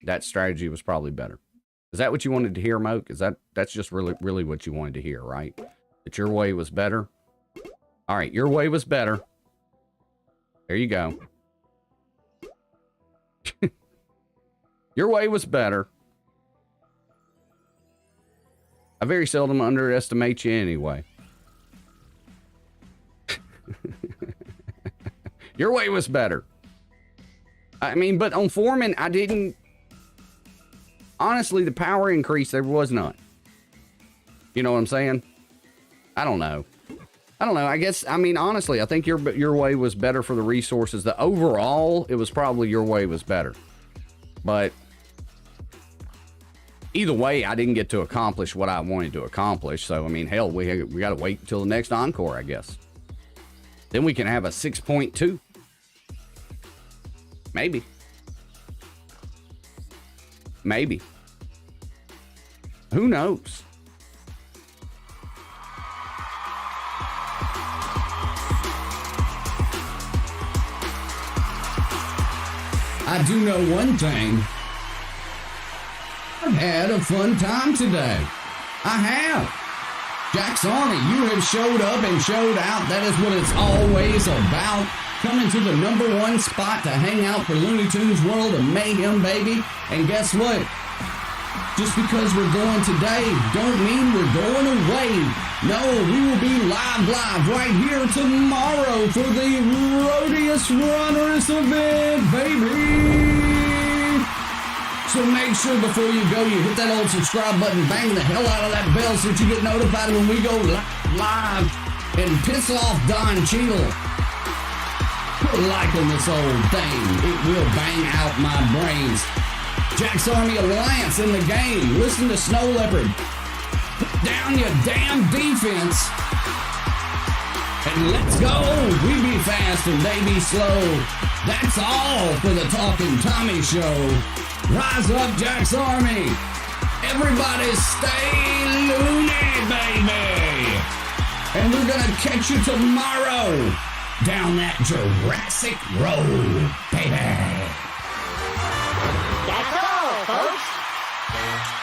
That strategy was probably better. Is that what you wanted to hear, Moke? That's just really what you wanted to hear, right? That your way was better? All right, your way was better. There you go. Your way was better. I very seldom underestimate you anyway. Your way was better. I mean, but on Foreman, I didn't. Honestly, the power increase, there was none. You know what I'm saying? I don't know. I guess, I mean, honestly, I think your way was better for the resources. The overall, it was probably your way was better. But either way, I didn't get to accomplish what I wanted to accomplish. So, I mean, hell, we got to wait until the next encore, I guess. Then we can have a 6.2. Maybe. Maybe. Who knows? I do know one thing. I've had a fun time today. I have. Jack's on it. You have showed up and showed out. That is what it's always about. Coming to the #1 spot to hang out for Looney Tunes World and Mayhem, baby. And guess what? Just because we're going today don't mean we're going away. No, we will be live right here tomorrow for the Rhodius Runneris event, baby. So make sure before you go, you hit that old subscribe button, bang the hell out of that bell so that you get notified when we go live and piss off Don Cheadle. Put a like on this old thing. It will bang out my brains. Jack's Army Alliance in the game. Listen to Snow Leopard. Put down your damn defense. And let's go. We be fast and they be slow. That's all for the Talking Tommy Show. Rise up, Jack's Army. Everybody stay loony, baby. And we're going to catch you tomorrow down that Jurassic Road, baby. That's all, folks.